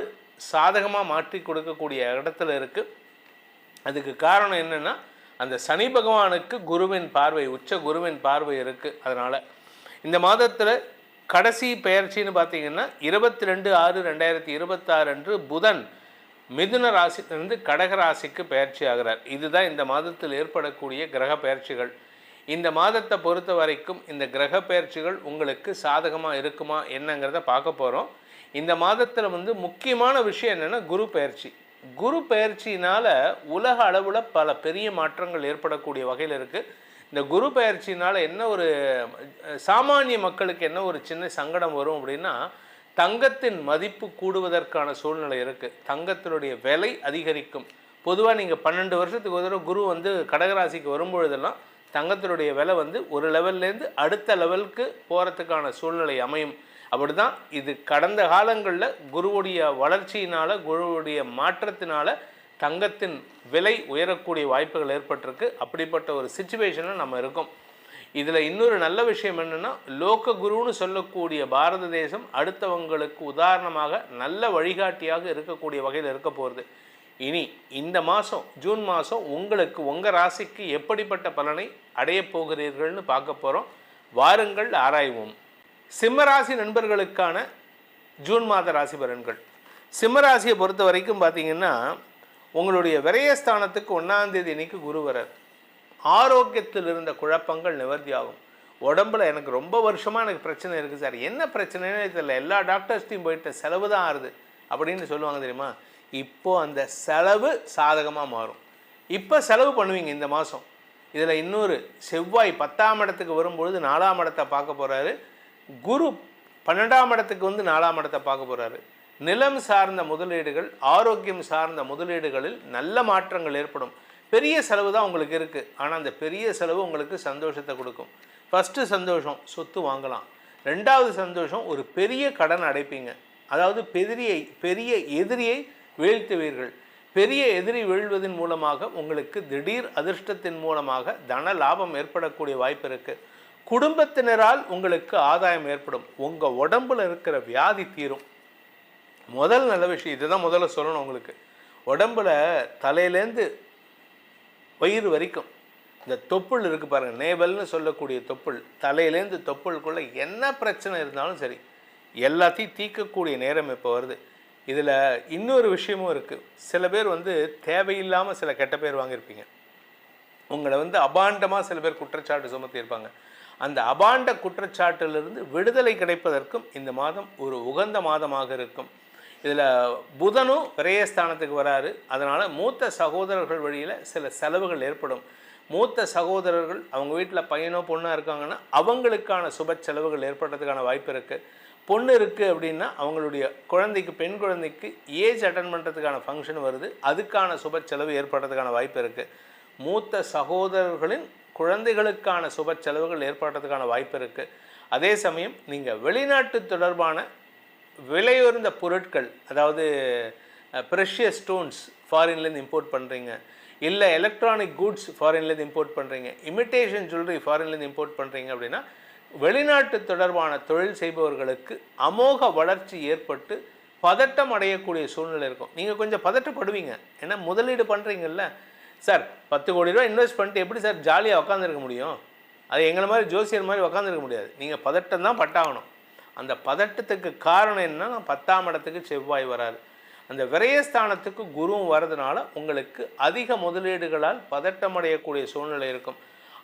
சாதகமாக மாற்றி கொடுக்கக்கூடிய இடத்துல இருக்குது. அதுக்கு காரணம் என்னென்னா, அந்த சனி பகவானுக்கு குருவின் பார்வை, உச்ச குருவின் பார்வை இருக்குது. அதனால் இந்த மாதத்தில் கடைசி பெயர்ச்சின்னு பார்த்தீங்கன்னா 22/6/2026 அன்று புதன் மிதுன ராசியிலிருந்து கடக ராசிக்கு பெயர்ச்சி ஆகிறார். இதுதான் இந்த மாதத்தில் ஏற்படக்கூடிய கிரக பெயர்ச்சிகள். இந்த மாதத்தை பொறுத்த வரைக்கும் இந்த கிரக பெயர்ச்சிகள் உங்களுக்கு சாதகமாக இருக்குமா என்னங்கிறத பார்க்க போகிறோம். இந்த மாதத்தில் முக்கியமான விஷயம் என்னென்னா குரு பெயர்ச்சி. குரு பெயர்ச்சினால் உலக அளவில் பல பெரிய மாற்றங்கள் ஏற்படக்கூடிய வகையில் இருக்குது. இந்த குரு பெயர்ச்சினால் என்ன ஒரு சாமானிய மக்களுக்கு என்ன ஒரு சின்ன சங்கடம் வரும் அப்படின்னா, தங்கத்தின் மதிப்பு கூடுவதற்கான சூழ்நிலை இருக்குது. தங்கத்தினுடைய விலை அதிகரிக்கும். பொதுவாக நீங்கள் 12 வருஷத்துக்கு ஒரு தடவை குரு கடகராசிக்கு வரும்பொழுதெல்லாம் தங்கத்தினுடைய விலை ஒரு லெவல்லேருந்து அடுத்த லெவலுக்கு போகிறதுக்கான சூழ்நிலை அமையும். அப்படி தான் இது கடந்த காலங்களில் குருவுடைய வளர்ச்சியினால், குருவுடைய மாற்றத்தினால் தங்கத்தின் விலை உயரக்கூடிய வாய்ப்புகள் ஏற்பட்டிருக்கு. அப்படிப்பட்ட ஒரு சிச்சுவேஷனில் நம்ம இருக்கோம். இதில் இன்னொரு நல்ல விஷயம் என்னென்னா, லோக குருன்னு சொல்லக்கூடிய பாரத தேசம் அடுத்தவங்களுக்கு உதாரணமாக நல்ல வழிகாட்டியாக இருக்கக்கூடிய வகையில் இருக்க போகிறது. இனி இந்த மாதம் ஜூன் மாதம் உங்களுக்கு உங்கள் ராசிக்கு எப்படிப்பட்ட பலனை அடையப் போகிறீர்கள்னு பார்க்க போகிறோம். வாருங்கள் ஆராய்வோம். சிம்மராசி நண்பர்களுக்கான ஜூன் மாத ராசி பலன்கள். சிம்மராசியை பொறுத்த வரைக்கும் பார்த்திங்கன்னா, உங்களுடைய விரயஸ்தானத்துக்கு 1ஆம் தேதி அன்னைக்கு குரு வரார். ஆரோக்கியத்தில் இருந்த குழப்பங்கள் நிவர்த்தியாகும். உடம்புல எனக்கு ரொம்ப வருஷமாக எனக்கு பிரச்சனை இருக்குது சார், என்ன பிரச்சனைன்னு தெரியல, எல்லா டாக்டர்ஸ்டையும் போயிட்டு செலவு தான் ஆறுது அப்படின்னு சொல்லுவாங்க தெரியுமா. இப்போது அந்த செலவு சாதகமாக மாறும். இப்போ செலவு பண்ணுவீங்க இந்த மாதம். இதில் இன்னொரு செவ்வாய் 10ஆம் இடத்துக்கு வரும்பொழுது 4ஆம் இடத்தை பார்க்க போகிறாரு. குரு 12ஆம் இடத்துக்கு 4ஆம் இடத்தை பார்க்க போகிறாரு. நிலம் சார்ந்த முதலீடுகள், ஆரோக்கியம் சார்ந்த முதலீடுகளில் நல்ல மாற்றங்கள் ஏற்படும். பெரிய செலவு தான் உங்களுக்கு இருக்குது, ஆனால் அந்த பெரிய செலவு உங்களுக்கு சந்தோஷத்தை கொடுக்கும். ஃபஸ்ட்டு சந்தோஷம், சொத்து வாங்கலாம். 2வது சந்தோஷம், ஒரு பெரிய கடன் அடைப்பீங்க. அதாவது பெரிய எதிரியை வீழ்த்துவீர்கள். பெரிய எதிரி வீழ்வதன் மூலமாக உங்களுக்கு திடீர் அதிர்ஷ்டத்தின் மூலமாக தன லாபம் ஏற்படக்கூடிய வாய்ப்பு இருக்குது. குடும்பத்தினரால் உங்களுக்கு ஆதாயம் ஏற்படும். உங்கள் உடம்பில் இருக்கிற வியாதி தீரும். முதல் நல்ல விஷயம் இதுதான் முதல்ல சொல்லணும். உங்களுக்கு உடம்பில் தலையிலேருந்து வயிறு வரைக்கும் இந்த தொப்புள் இருக்குது பாருங்கள், நேவல்னு சொல்லக்கூடிய தொப்புள், தலையிலேருந்து தொப்புளுக்குள்ளே என்ன பிரச்சனை இருந்தாலும் சரி எல்லாத்தையும் தீர்க்கக்கூடிய நேரம் இப்போ வருது. இதில் இன்னொரு விஷயமும் இருக்குது. சில பேர் தேவையில்லாமல் சில கெட்ட பேர் வாங்கியிருப்பீங்க. உங்களை அபாண்டமாக சில பேர் குற்றச்சாட்டு சுமத்தியிருப்பாங்க. அந்த அபாண்ட குற்றச்சாட்டிலிருந்து விடுதலை கிடைப்பதற்கும் இந்த மாதம் ஒரு உகந்த மாதமாக இருக்கும். இதில் புதனும் விரயஸ்தானத்துக்கு வராரு. அதனால் மூத்த சகோதரர்கள் வழியில் சில செலவுகள் ஏற்படும். மூத்த சகோதரர்கள் அவங்க வீட்டில் பையனோ பொண்ணாக இருக்காங்கன்னா அவங்களுக்கான சுப செலவுகள் ஏற்படுறதுக்கான வாய்ப்பு இருக்குது. பொண்ணு இருக்குது அப்படின்னா அவங்களுடைய குழந்தைக்கு, பெண் குழந்தைக்கு ஏஜ் அட்டன் பண்ணுறதுக்கான ஃபங்க்ஷன் வருது, அதுக்கான சுப செலவு ஏற்படுறதுக்கான வாய்ப்பு இருக்குது. மூத்த சகோதரர்களின் குழந்தைகளுக்கான சுப செலவுகள் ஏற்படுறதுக்கான வாய்ப்பு இருக்குது. அதே சமயம் நீங்கள் வெளிநாட்டு தொடர்பான விலையுயர்ந்த பொருட்கள், அதாவது ப்ரெஷியஸ் ஸ்டோன்ஸ் ஃபாரின்லேருந்து இம்போர்ட் பண்ணுறீங்க, இல்லை எலக்ட்ரானிக் குட்ஸ் ஃபாரின்லேருந்து இம்போர்ட் பண்ணுறீங்க, இமிட்டேஷன் ஜுவல்லரி ஃபாரின்லேருந்து இம்போர்ட் பண்ணுறீங்க அப்படின்னா வெளிநாட்டு தொடர்பான தொழில் செய்பவர்களுக்கு அமோக வளர்ச்சி ஏற்பட்டு பதட்டம் அடையக்கூடிய சூழ்நிலை இருக்கும். நீங்கள் கொஞ்சம் பதட்டப்படுவீங்க. ஏன்னா முதலீடு பண்ணுறீங்கல்ல சார், 10 கோடி ரூபா இன்வெஸ்ட் பண்ணிட்டு எப்படி சார் ஜாலியாக உட்காந்துருக்க முடியும்? அது எங்களை மாதிரி ஜோசியர் மாதிரி உட்காந்துருக்க முடியாது. நீங்கள் பதட்டம் தான் பட்டாகணும். அந்த பதட்டத்துக்கு காரணம் என்னன்னா, 10ஆம் இடத்துக்கு செவ்வாய் வராது. அந்த விரயஸ்தானத்துக்கு குருவும் வரதுனால உங்களுக்கு அதிக முதலீடுகளால் பதட்டம் அடையக்கூடிய சூழ்நிலை இருக்கும்.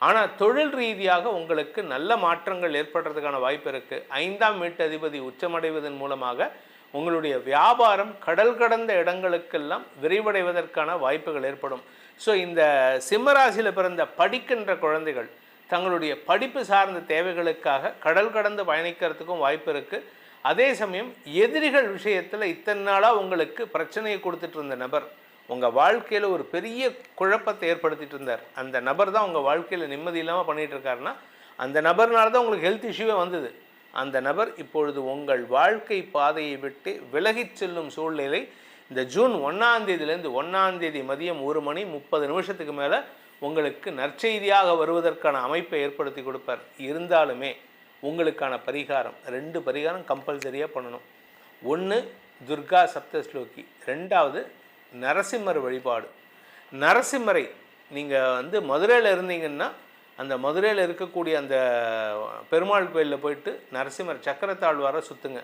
ஆனால் தொழில் ரீதியாக உங்களுக்கு நல்ல மாற்றங்கள் ஏற்படுறதுக்கான வாய்ப்பு இருக்குது. 5ஆம் வீட்டு அதிபதி உச்சமடைவதன் மூலமாக உங்களுடைய வியாபாரம் கடல் கடந்த இடங்களுக்கெல்லாம் விரிவடைவதற்கான வாய்ப்புகள் ஏற்படும். ஸோ இந்த சிம்மராசியில் பிறந்த படிக்கின்ற குழந்தைகள் தங்களுடைய படிப்பு சார்ந்த தேவைகளுக்காக கடல் கடந்து பயணிக்கிறதுக்கும் வாய்ப்பு இருக்குது. அதே சமயம் எதிரிகள் விஷயத்தில் இத்தனை நாளாக உங்களுக்கு பிரச்சனையை கொடுத்துட்டு இருந்த நபர் உங்கள் வாழ்க்கையில் ஒரு பெரிய குழப்பத்தை ஏற்படுத்திட்டு இருந்தார். அந்த நபர் தான் உங்கள் வாழ்க்கையில் நிம்மதி இல்லாமல் பண்ணிகிட்டு இருக்காருன்னா அந்த நபர்னால தான் உங்களுக்கு ஹெல்த் இஷ்யூவே வந்தது. அந்த நபர் இப்பொழுது உங்கள் வாழ்க்கை பாதையை விட்டு விலகிச் செல்லும் சூழ்நிலை இந்த ஜூன் 1ஆம் தேதியிலேருந்து 1ஆம் தேதி மதியம் 1 மணி 30 நிமிஷத்துக்கு மேலே உங்களுக்கு நற்செய்தியாக வருவதற்கான அமைப்பை ஏற்படுத்தி கொடுப்பார். இருந்தாலுமே உங்களுக்கான பரிகாரம் 2 பரிகாரம் கம்பல்சரியாக பண்ணணும். ஒன்று துர்கா சப்தஸ்லோகி, 2வது நரசிம்மர் வழிபாடு. நரசிம்மரை நீங்கள் மதுரையில் இருந்தீங்கன்னா அந்த மதுரையில் இருக்கக்கூடிய அந்த பெருமாள் கோயிலில் போயிட்டு நரசிம்மர் சக்கரத்தாழ்வாரை சுற்றுங்க,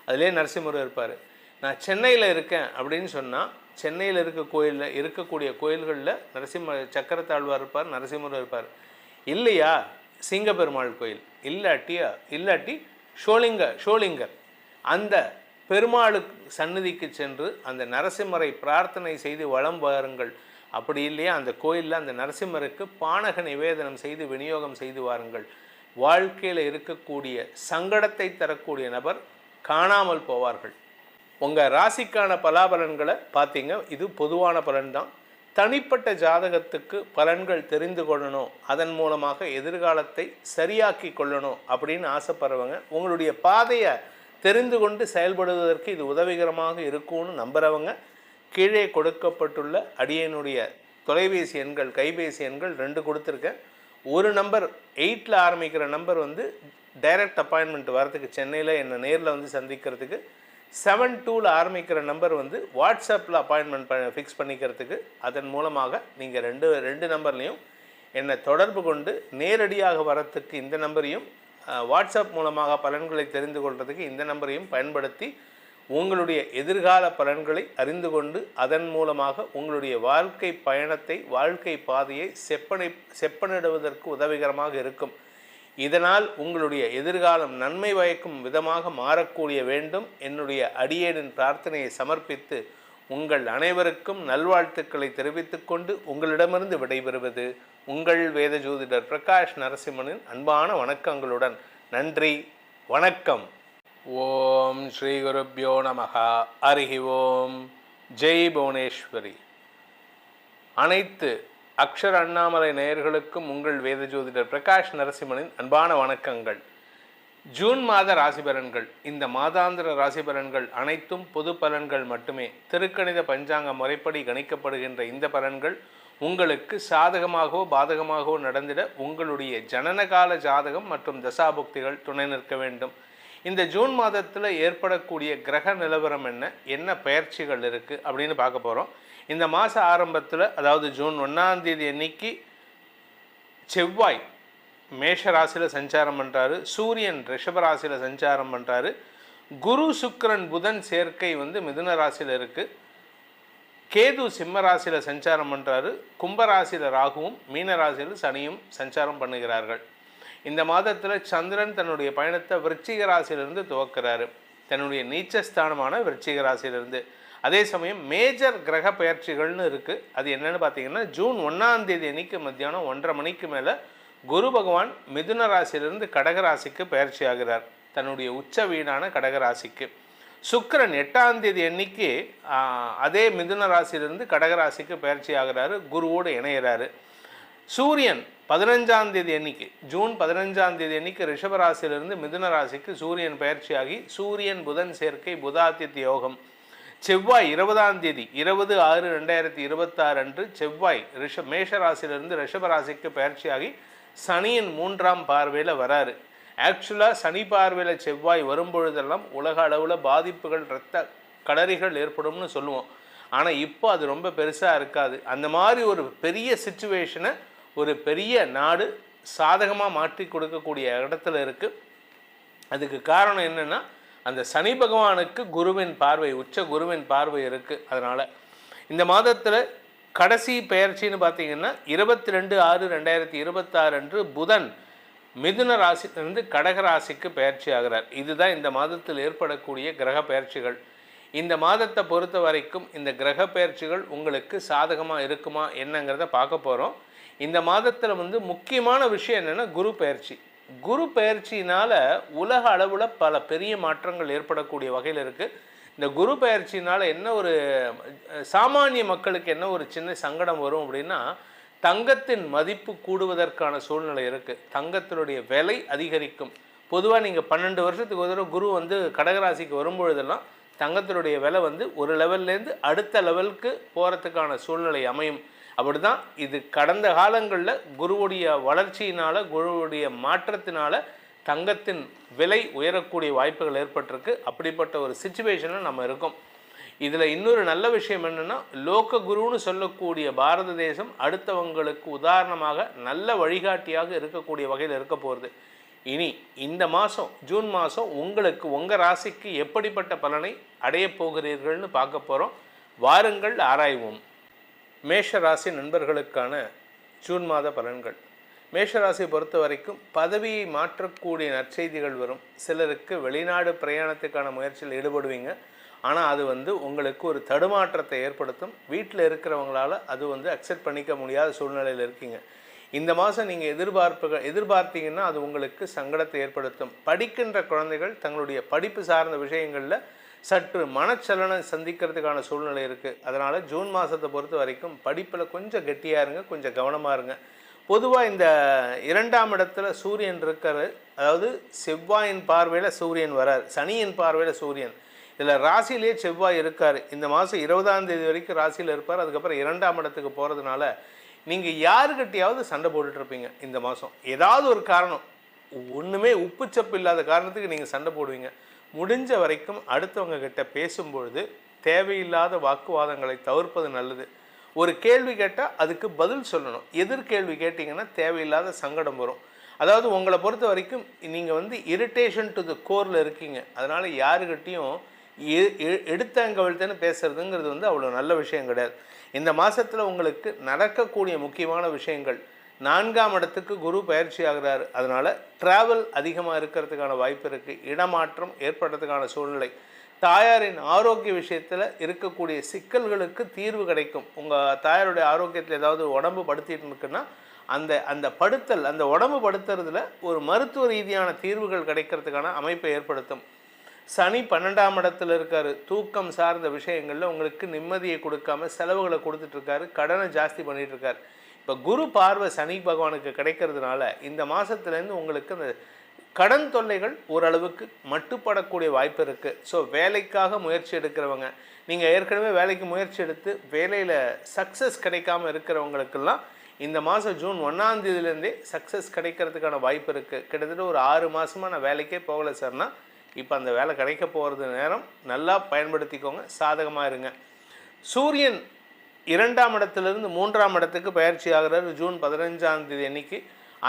அதிலே நரசிம்மர் இருப்பார். நான் சென்னையில் இருக்கேன் அப்படின்னு சொன்னால் சென்னையில் இருக்கக்கூடிய கோயில்களில் நரசிம்ம சக்கரத்தாழ்வார் இருப்பார், நரசிம்மர் இருப்பார். இல்லையா சிங்கப்பெருமாள் கோயில், இல்லாட்டி ஷோலிங்கர் அந்த பெருமாளுக்கு சந்நிதிக்கு சென்று அந்த நரசிம்மரை பிரார்த்தனை செய்து வலம் வாருங்கள். அப்படி இல்லையா அந்த கோயிலில் அந்த நரசிம்மருக்கு பானக நிவேதனம் செய்து விநியோகம் செய்து வாருங்கள். வாழ்க்கையில் இருக்கக்கூடிய சங்கடத்தை தரக்கூடிய நபர் காணாமல் போவார்கள். உங்கள் ராசிக்கான பலாபலன்களை பார்த்தீங்க, இது பொதுவான பலன்தான். தனிப்பட்ட ஜாதகத்துக்கு பலன்கள் தெரிந்து கொள்ளணும், அதன் மூலமாக எதிர்காலத்தை சரியாக்கி கொள்ளணும் அப்படின்னு ஆசைப்படுறவங்க உங்களுடைய பாதையை தெரிந்து கொண்டு செயல்படுவதற்கு இது உதவிகரமாக இருக்கும்னு நம்புகிறவங்க கீழே கொடுக்கப்பட்டுள்ள அடியனுடைய தொலைபேசி எண்கள், கைபேசி எண்கள் 2 கொடுத்துருக்கேன். ஒரு நம்பர் 8ல் ஆரம்பிக்கிற நம்பர் டைரக்ட் அப்பாயின்மெண்ட் வரதுக்கு, சென்னையில் என்னை நேரில் சந்திக்கிறதுக்கு. 72ல் ஆரம்பிக்கிற நம்பர் வாட்ஸ்அப்பில் அப்பாயின்மெண்ட் ஃபிக்ஸ் பண்ணிக்கிறதுக்கு. அதன் மூலமாக நீங்கள் ரெண்டு நம்பர்லேயும் என்னை தொடர்பு கொண்டு நேரடியாக வரத்துக்கு இந்த நம்பரையும், வாட்ஸ்அப் மூலமாக பலன்களை தெரிந்து கொள்வதற்கு இந்த நம்பரையும் பயன்படுத்தி உங்களுடைய எதிர்கால பலன்களை அறிந்து கொண்டு அதன் மூலமாக உங்களுடைய வாழ்க்கை பயணத்தை, வாழ்க்கை பாதையை செப்பனிடுவதற்கு உதவிகரமாக இருக்கும். இதனால் உங்களுடைய எதிர்காலம் நன்மை பயக்கும் விதமாக மாறக்கூடிய வேண்டும். என்னுடைய அடியேனின் பிரார்த்தனையை சமர்ப்பித்து உங்கள் அனைவருக்கும் நல்வாழ்த்துக்களை தெரிவித்துக் கொண்டு உங்களிடமிருந்து விடைபெறுவது உங்கள் வேத ஜோதிடர் பிரகாஷ் நரசிம்மனின் அன்பான வணக்கங்களுடன். நன்றி, வணக்கம். ஓம் ஸ்ரீ குருப்யோ நமஹ. ஹரிஹி ஓம். ஜெய் புவனேஸ்வரி. அனைத்து அக்ஷர அண்ணாமலை நேயர்களுக்கும் உங்கள் வேத ஜோதிடர் பிரகாஷ் நரசிம்மனின் அன்பான வணக்கங்கள். ஜூன் மாத ராசி பலன்கள். இந்த மாதாந்திர ராசி பலன்கள் அனைத்தும் பொது பலன்கள் மட்டுமே. திருக்கணித பஞ்சாங்க முறைப்படி கணிக்கப்படுகின்ற இந்த பலன்கள் உங்களுக்கு சாதகமாகவோ பாதகமாகவோ நடந்திட உங்களுடைய ஜனனகால ஜாதகம் மற்றும் தசாபுக்திகள் துணை நிற்க வேண்டும். இந்த ஜூன் மாதத்தில் ஏற்படக்கூடிய கிரக நிலவரம் என்ன பெயர்ச்சிகள் இருக்குது அப்படின்னு பார்க்க போகிறோம். இந்த மாத ஆரம்பத்தில், அதாவது ஜூன் 1ஆம் தேதி அன்னைக்கு செவ்வாய் மேஷ ராசியில் சஞ்சாரம் பண்ணுறாரு, சூரியன் ரிஷப ராசியில் சஞ்சாரம் பண்ணுறாரு, குரு சுக்கிரன் புதன் சேர்க்கை மிதுன ராசியில் இருக்குது, கேது சிம்ம ராசியில் சஞ்சாரம் பண்ணுறாரு, கும்பராசியில் ராகுவும் மீன ராசியில் சனியும் சஞ்சாரம் பண்ணுகிறார்கள். இந்த மாதத்தில் சந்திரன் தன்னுடைய பயணத்தை விருச்சிக ராசியிலிருந்து துவக்கிறாரு, தன்னுடைய நீச்சஸ்தானமான விருச்சிக ராசியிலிருந்து. அதே சமயம் மேஜர் கிரக பயிற்சிகள்னு இருக்குது. அது என்னென்னு பார்த்தீங்கன்னா, ஜூன் 1ஆம் தேதி அன்னைக்கு மத்தியானம் 1:30 மணிக்கு மேலே குரு பகவான் மிதுன ராசியிலிருந்து கடகராசிக்கு பயிற்சி ஆகிறார், தன்னுடைய உச்ச வீடான கடகராசிக்கு. சுக்கிரன் 8ஆம் தேதி அன்னைக்கு அதே மிதுன ராசியிலிருந்து கடகராசிக்கு பயிற்சி ஆகிறாரு, குருவோடு இணைகிறாரு. சூரியன் 15ஆம் தேதி அன்னைக்கு, ஜூன் 15ஆம் தேதி அன்னைக்கு ரிஷபராசியிலிருந்து மிதுன ராசிக்கு சூரியன் பயிற்சியாகி சூரியன் புதன் சேர்க்கை புதாதித்ய யோகம். செவ்வாய் 20ஆம் தேதி 20/6/2026 அன்று செவ்வாய் மேஷ ராசியிலிருந்து ரிஷபராசிக்கு பயிற்சியாகி சனியின் 3ஆம் பார்வையில் வராரு. ஆக்சுவலாக சனி பார்வையில் செவ்வாய் வரும்பொழுதெல்லாம் உலக அளவில் பாதிப்புகள், இரத்த கடறிகள் ஏற்படும்னு சொல்லுவோம். ஆனால் இப்போ அது ரொம்ப பெருசாக இருக்காது. அந்த மாதிரி ஒரு பெரிய சிச்சுவேஷனை ஒரு பெரிய நாடு சாதகமாக மாற்றி கொடுக்கக்கூடிய இடத்துல இருக்குது. அதுக்கு காரணம் என்னென்னா, அந்த சனி பகவானுக்கு குருவின் பார்வை, உச்ச குருவின் பார்வை இருக்குது. அதனால் இந்த மாதத்தில் கடைசி பெயர்ச்சின்னு பார்த்தீங்கன்னா 22/6/2026 அன்று புதன் மிதுன ராசியிலிருந்து கடகராசிக்கு பயிற்சி ஆகிறார். இதுதான் இந்த மாதத்தில் ஏற்படக்கூடிய கிரக பயிற்சிகள். இந்த மாதத்தை பொறுத்த வரைக்கும் இந்த கிரக பயிற்சிகள் உங்களுக்கு சாதகமாக இருக்குமா என்னங்கிறத பார்க்க போகிறோம். இந்த மாதத்தில் முக்கியமான விஷயம் என்னென்னா குரு பயிற்சி. குரு பயிற்சினால் உலக அளவில் பல பெரிய மாற்றங்கள் ஏற்படக்கூடிய வகையில் இருக்குது. இந்த குரு பயிற்சினால் என்ன ஒரு சாமானிய மக்களுக்கு என்ன ஒரு சின்ன சங்கடம் வரும் அப்படின்னா, தங்கத்தின் மதிப்பு கூடுவதற்கான சூழ்நிலை இருக்குது. தங்கத்தினுடைய விலை அதிகரிக்கும். பொதுவாக நீங்கள் 12 வருஷத்துக்கு ஒரு தடவை குரு கடகராசிக்கு வரும்பொழுதெல்லாம் தங்கத்தினுடைய விலை ஒரு லெவல்லேருந்து அடுத்த லெவலுக்கு போகிறதுக்கான சூழ்நிலை அமையும். அப்படி தான் இது கடந்த காலங்களில் குருவுடைய வளர்ச்சியினால், குருவுடைய மாற்றத்தினால தங்கத்தின் விலை உயரக்கூடிய வாய்ப்புகள் ஏற்பட்டிருக்கு. அப்படிப்பட்ட ஒரு சிச்சுவேஷனில் நம்ம இருக்கோம். இதில் இன்னொரு நல்ல விஷயம் என்னென்னா, லோக குருன்னு சொல்லக்கூடிய பாரத தேசம் அடுத்தவங்களுக்கு உதாரணமாக நல்ல வழிகாட்டியாக இருக்கக்கூடிய வகையில் இருக்க போகிறது. இனி இந்த மாதம் ஜூன் மாதம் உங்களுக்கு உங்கள் ராசிக்கு எப்படிப்பட்ட பலனை அடையப் போகிறீர்கள்னு பார்க்க போகிறோம். வாருங்கள் ஆராய்வோம். மேஷ ராசி நண்பர்களுக்கான ஜூன் மாத பலன்கள். மேஷராசியை பொறுத்த வரைக்கும் பதவியை மாற்றக்கூடிய நற்செய்திகள் வரும். சிலருக்கு வெளிநாடு பிரயாணத்துக்கான முயற்சியில் ஈடுபடுவீங்க. ஆனால் அது உங்களுக்கு ஒரு தடுமாற்றத்தை ஏற்படுத்தும். வீட்டில் இருக்கிறவங்களால் அது அக்செப்ட் பண்ணிக்க முடியாத சூழ்நிலையில் இருக்கீங்க. இந்த மாதம் நீங்கள் எதிர்பார்த்தீங்கன்னா அது உங்களுக்கு சங்கடத்தை ஏற்படுத்தும். படிக்கின்ற குழந்தைகள் தங்களுடைய படிப்பு சார்ந்த விஷயங்களில் சற்று மனச்சலனம் சந்திக்கிறதுக்கான சூழ்நிலை இருக்குது. அதனால் ஜூன் மாதத்தை பொறுத்த வரைக்கும் படிப்பில் கொஞ்சம் கெட்டியாக இருங்க, கொஞ்சம் கவனமாக இருங்க. பொதுவாக இந்த 2ஆம் இடத்துல சூரியன் இருக்கார். அதாவது செவ்வாயின் பார்வையில் சூரியன் வரார், சனியின் பார்வையில் சூரியன். இதில் ராசியிலே செவ்வாய் இருக்கார். இந்த மாதம் 20ஆம் தேதி வரைக்கும் ராசியில் இருப்பார். அதுக்கப்புறம் 2ஆம் இடத்துக்கு போகிறதுனால நீங்கள் யாருக்கிட்டையாவது சண்டை போட்டுட்ருப்பீங்க. இந்த மாதம் ஏதாவது ஒரு காரணம், ஒன்றுமே உப்புச்சப்பு இல்லாத காரணத்துக்கு நீங்கள் சண்டை போடுவீங்க. முடிஞ்ச வரைக்கும் அடுத்தவங்க கிட்ட பேசும்பொழுது தேவையில்லாத வாக்குவாதங்களை தவிர்ப்பது நல்லது. ஒரு கேள்வி கேட்டால் அதுக்கு பதில் சொல்லணும். எதிர்கேள்வி கேட்டிங்கன்னா தேவையில்லாத சங்கடம் வரும். அதாவது உங்களை பொறுத்த வரைக்கும் நீங்கள் இரிட்டேஷன் டு த கோரில் இருக்கீங்க. அதனால் யாருக்கிட்டையும் எடுத்தங்கவழ்த்தன்னு பேசுகிறதுங்கிறது அவ்வளோ நல்ல விஷயம் கிடையாது. இந்த மாதத்தில் உங்களுக்கு நடக்கக்கூடிய முக்கியமான விஷயங்கள், 4ஆம் இடத்துக்கு குரு பயிற்சி ஆகிறாரு. அதனால் ட்ராவல் அதிகமாக இருக்கிறதுக்கான வாய்ப்பு இருக்குது. இடமாற்றம் ஏற்படுறதுக்கான சூழ்நிலை. தாயாரின் ஆரோக்கிய விஷயத்தில் இருக்கக்கூடிய சிக்கல்களுக்கு தீர்வு கிடைக்கும். உங்கள் தாயாருடைய ஆரோக்கியத்தில் ஏதாவது உடம்பு படுத்திட்டு இருக்குன்னா அந்த படுத்தல், அந்த உடம்பு படுத்துறதுல ஒரு மருத்துவ ரீதியான தீர்வுகள் கிடைக்கிறதுக்கான அமைப்பை ஏற்படுத்தும். சனி 12ஆம் இடத்துல இருக்கார். தூக்கம் சார்ந்த விஷயங்களில் உங்களுக்கு நிம்மதியை கொடுக்காம செலவுகளை கொடுத்துட்ருக்காரு, கடனை ஜாஸ்தி பண்ணிகிட்ருக்கார். இப்போ குரு பார்வை சனி பகவானுக்கு கிடைக்கிறதுனால இந்த மாதத்துலேருந்து உங்களுக்கு அந்த கடன் தொல்லைகள் ஓரளவுக்கு மட்டுப்படக்கூடிய வாய்ப்பு இருக்குது. ஸோ வேலைக்காக முயற்சி எடுக்கிறவங்க, நீங்கள் ஏற்கனவே வேலைக்கு முயற்சி எடுத்து வேலையில் சக்ஸஸ் கிடைக்காமல் இருக்கிறவங்களுக்கெல்லாம் இந்த மாதம் ஜூன் 1ஆம் தேதியிலேருந்தே சக்ஸஸ் கிடைக்கிறதுக்கான வாய்ப்பு இருக்குது. கிட்டத்தட்ட ஒரு 6 மாதமாக நான் வேலைக்கே போகலை சார்னா இப்போ அந்த வேலை கிடைக்க போகிறது நேரம். நல்லா பயன்படுத்திக்கோங்க, சாதகமாக இருங்க. சூரியன் 2ஆம் இடத்துலேருந்து 3ஆம் இடத்துக்கு பயிற்சி ஆகிறார் ஜூன் 15ஆம் தேதி அன்னைக்கு.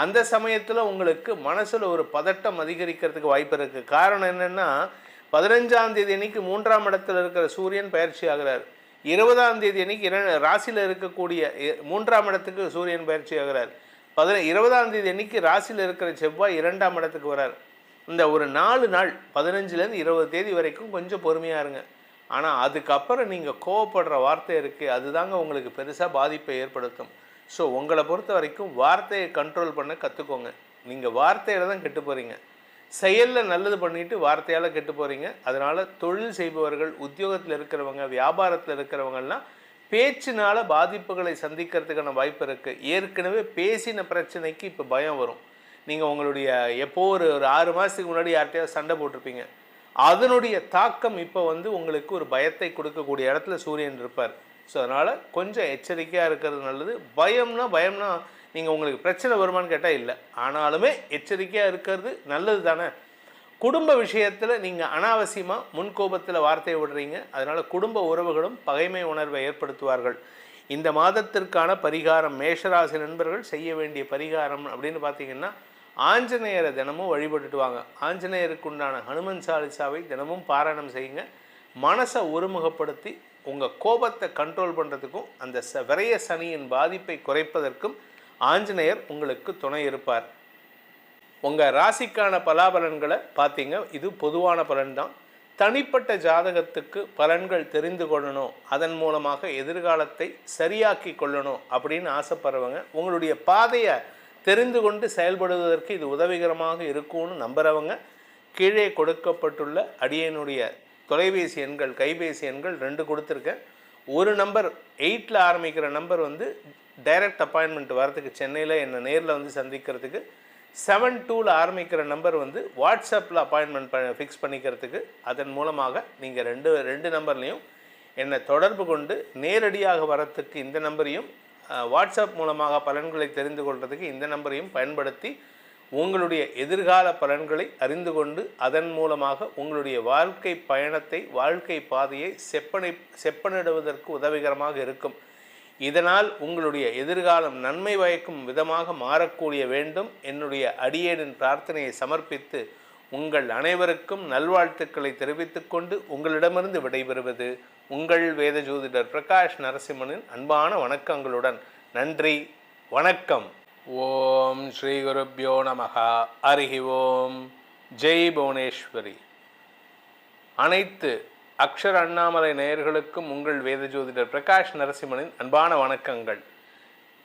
அந்த சமயத்தில் உங்களுக்கு மனசில் ஒரு பதட்டம் அதிகரிக்கிறதுக்கு வாய்ப்பு இருக்குது. காரணம் என்னென்னா, 15ஆம் தேதி அன்னைக்கு 3ஆம் இடத்துல இருக்கிற சூரியன் பயிற்சி ஆகிறார். 20ஆம் தேதி அன்னைக்கு ராசியில் இருக்கக்கூடிய 3ஆம் இடத்துக்கு சூரியன் பயிற்சி ஆகிறார். 20ஆம் தேதி அன்னைக்கு ராசியில் இருக்கிற செவ்வாய் 2ஆம் இடத்துக்கு வரார். இந்த ஒரு 4 நாள் 15லேருந்து 20 தேதி வரைக்கும் கொஞ்சம் பொறுமையாக இருங்க. ஆனால் அதுக்கப்புறம் நீங்கள் கோவப்படுற வார்த்தை இருக்குது, அதுதாங்க உங்களுக்கு பெருசாக பாதிப்பை ஏற்படுத்தும். ஸோ உங்களை பொறுத்த வரைக்கும் வார்த்தையை கண்ட்ரோல் பண்ண கற்றுக்கோங்க. நீங்கள் வார்த்தையில் தான் கெட்டு போகிறீங்க. செயலில் நல்லது பண்ணிவிட்டு வார்த்தையால் கெட்டு போகிறீங்க. அதனால் தொழில் செய்பவர்கள், உத்தியோகத்தில் இருக்கிறவங்க, வியாபாரத்தில் இருக்கிறவங்கெல்லாம் பேச்சினால் பாதிப்புகளை சந்திக்கிறதுக்கான வாய்ப்பு இருக்குது. ஏற்கனவே பேசின பிரச்சனைக்கு இப்போ பயம் வரும். நீங்கள் உங்களுடைய எப்போ ஒரு 6 மாதத்துக்கு முன்னாடி யார்கிட்டையாவது சண்டை போட்டிருப்பீங்க. அதனுடைய தாக்கம் இப்போ உங்களுக்கு ஒரு பயத்தை கொடுக்கக்கூடிய இடத்துல சூரியன் இருப்பார். ஸோ அதனால் கொஞ்சம் எச்சரிக்கையாக இருக்கிறது நல்லது. பயம்னா நீங்கள் உங்களுக்கு பிரச்சனை வருமானு கேட்டால் இல்லை. ஆனாலுமே எச்சரிக்கையாக இருக்கிறது நல்லது தானே. குடும்ப விஷயத்தில் நீங்கள் அனாவசியமாக முன்கோபத்தில் வார்த்தையை விடுறீங்க. அதனால் குடும்ப உறவுகளும் பகைமை உணர்வை ஏற்படுத்துவார்கள். இந்த மாதத்திற்கான பரிகாரம், மேஷராசி நண்பர்கள் செய்ய வேண்டிய பரிகாரம் அப்படின்னு பார்த்தீங்கன்னா, ஆஞ்சநேயரை தினமும் வழிபட்டுட்டு வாங்க. ஆஞ்சநேயருக்கு உண்டான ஹனுமன் சாலிசாவை தினமும் பாராயணம் செய்யுங்க. மனசை ஒருமுகப்படுத்தி உங்கள் கோபத்தை கண்ட்ரோல் பண்ணுறதுக்கும் அந்த விரைய சனியின் பாதிப்பை குறைப்பதற்கும் ஆஞ்சநேயர் உங்களுக்கு துணை இருப்பார். உங்கள் ராசிக்கான பலாபலன்களை பார்த்தீங்க. இது பொதுவான பலன் தான். தனிப்பட்ட ஜாதகத்துக்கு பலன்கள் தெரிந்து கொள்ளணும், அதன் மூலமாக எதிர்காலத்தை சரியாக்கி கொள்ளணும் அப்படின்னு ஆசைப்படுறவங்க, உங்களுடைய பாதையை தெரிந்து கொண்டு செயல்படுவதற்கு இது உதவிகரமாக இருக்கும்னு நம்புகிறவங்க, கீழே கொடுக்கப்பட்டுள்ள அடியனுடைய தொலைபேசி எண்கள், கைபேசி எண்கள் 2 கொடுத்துருக்கேன். ஒரு நம்பர் 8ல் ஆரம்பிக்கிற நம்பர் டைரக்ட் அப்பாயின்மெண்ட் வரதுக்கு, சென்னையில் என்னை நேரில் சந்திக்கிறதுக்கு. 72ல் ஆரம்பிக்கிற நம்பர் வாட்ஸ்அப்பில் அப்பாயின்மெண்ட் ஃபிக்ஸ் பண்ணிக்கிறதுக்கு. அதன் மூலமாக நீங்கள் ரெண்டு நம்பர்லேயும் என்னை தொடர்பு கொண்டு நேரடியாக வரத்துக்கு இந்த நம்பரையும், வாட்ஸ்அப் மூலமாக பலன்களை தெரிந்து கொள்வதற்கு இந்த நம்பரையும் பயன்படுத்தி உங்களுடைய எதிர்கால பலன்களை அறிந்து கொண்டு அதன் மூலமாக உங்களுடைய வாழ்க்கை பயணத்தை வாழ்க்கை பாதையை செப்பனிடுவதற்கு உதவிகரமாக இருக்கும். இதனால் உங்களுடைய எதிர்காலம் நன்மை பயக்கும் விதமாக மாறக்கூடிய வேண்டும் என்னுடைய அடியேனின் பிரார்த்தனையை சமர்ப்பித்து உங்கள் அனைவருக்கும் நல்வாழ்த்துக்களை தெரிவித்துக் கொண்டு உங்களிடமிருந்து விடைபெறுவது உங்கள் வேத ஜோதிடர் பிரகாஷ் நரசிம்மனின் அன்பான வணக்கங்களுடன். நன்றி, வணக்கம். ஓம் ஸ்ரீ குருப்யோ நமஹ. ஹரி ஓம். ஜெய் புவனேஸ்வரி. அனைத்து அக்ஷர அண்ணாமலை நேயர்களுக்கும் உங்கள் வேத ஜோதிடர் பிரகாஷ் நரசிம்மனின் அன்பான வணக்கங்கள்.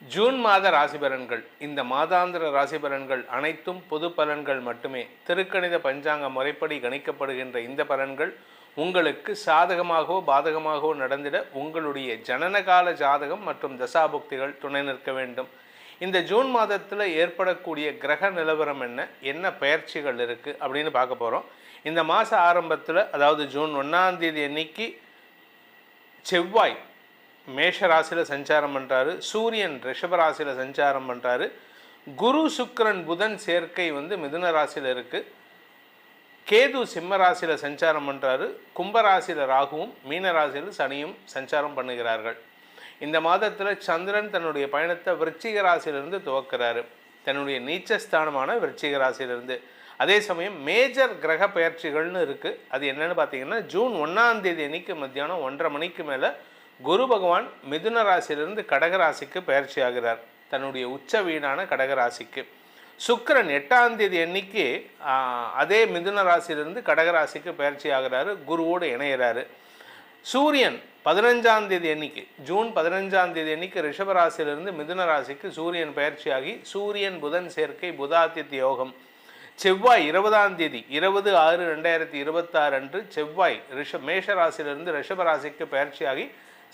ஜூன் மாத ராசி பலன்கள். இந்த மாதாந்திர ராசி பலன்கள் அனைத்தும் பொது பலன்கள் மட்டுமே. திருக்கணித பஞ்சாங்க முறைப்படி கணிக்கப்படுகின்ற இந்த பலன்கள் உங்களுக்கு சாதகமாகவோ பாதகமாகவோ நடந்திட உங்களுடைய ஜனனகால ஜாதகம் மற்றும் தசாபுக்திகள் துணை நிற்க வேண்டும். இந்த ஜூன் மாதத்தில் ஏற்படக்கூடிய கிரக நிலவரம் என்ன பெயர்ச்சிகள் இருக்குது அப்படின்னு பார்க்க போகிறோம். இந்த மாத ஆரம்பத்தில், அதாவது ஜூன் 1ஆம் தேதி அன்னைக்கு செவ்வாய் மேஷ ராசியில் சஞ்சாரம் பண்ணுறாரு, சூரியன் ரிஷப ராசியில் சஞ்சாரம் பண்ணுறாரு, குரு சுக்கிரன் புதன் சேர்க்கை மிதுன ராசியில் இருக்குது, கேது சிம்ம ராசியில் சஞ்சாரம் பண்ணுறாரு, கும்பராசியில் ராகுவும் மீன ராசியில் சனியும் சஞ்சாரம் பண்ணுகிறார்கள். இந்த மாதத்தில் சந்திரன் தன்னுடைய பயணத்தை விருச்சிக ராசியிலிருந்து துவக்கிறாரு, தன்னுடைய நீச்சஸ்தானமான விருச்சிக ராசியிலிருந்து. அதே சமயம் மேஜர் கிரக பயிற்சிகள்னு இருக்குது. அது என்னென்னு பார்த்தீங்கன்னா, ஜூன் 1ஆம் தேதி அன்னைக்கு மத்தியானம் 1:30 மணிக்கு மேலே குரு பகவான் மிதுன ராசியிலிருந்து கடகராசிக்கு பயிற்சி ஆகிறார், தன்னுடைய உச்ச வீடான கடகராசிக்கு. சுக்கிரன் 8ஆம் தேதி அன்னைக்கு அதே மிதுன ராசியிலிருந்து கடகராசிக்கு பயிற்சி ஆகிறாரு, குருவோடு இணைகிறாரு. சூரியன் 15ஆம் தேதி அன்னைக்கு, ஜூன் 15ஆம் தேதி அன்னைக்கு ரிஷபராசியிலிருந்து மிதுன ராசிக்கு சூரியன் பயிற்சியாகி சூரியன் புதன் சேர்க்கை புதாதித்ய யோகம். செவ்வாய் 20ஆம் தேதி 20/6/2026 அன்று செவ்வாய் மேஷ ராசியிலிருந்து ரிஷபராசிக்கு பயிற்சியாகி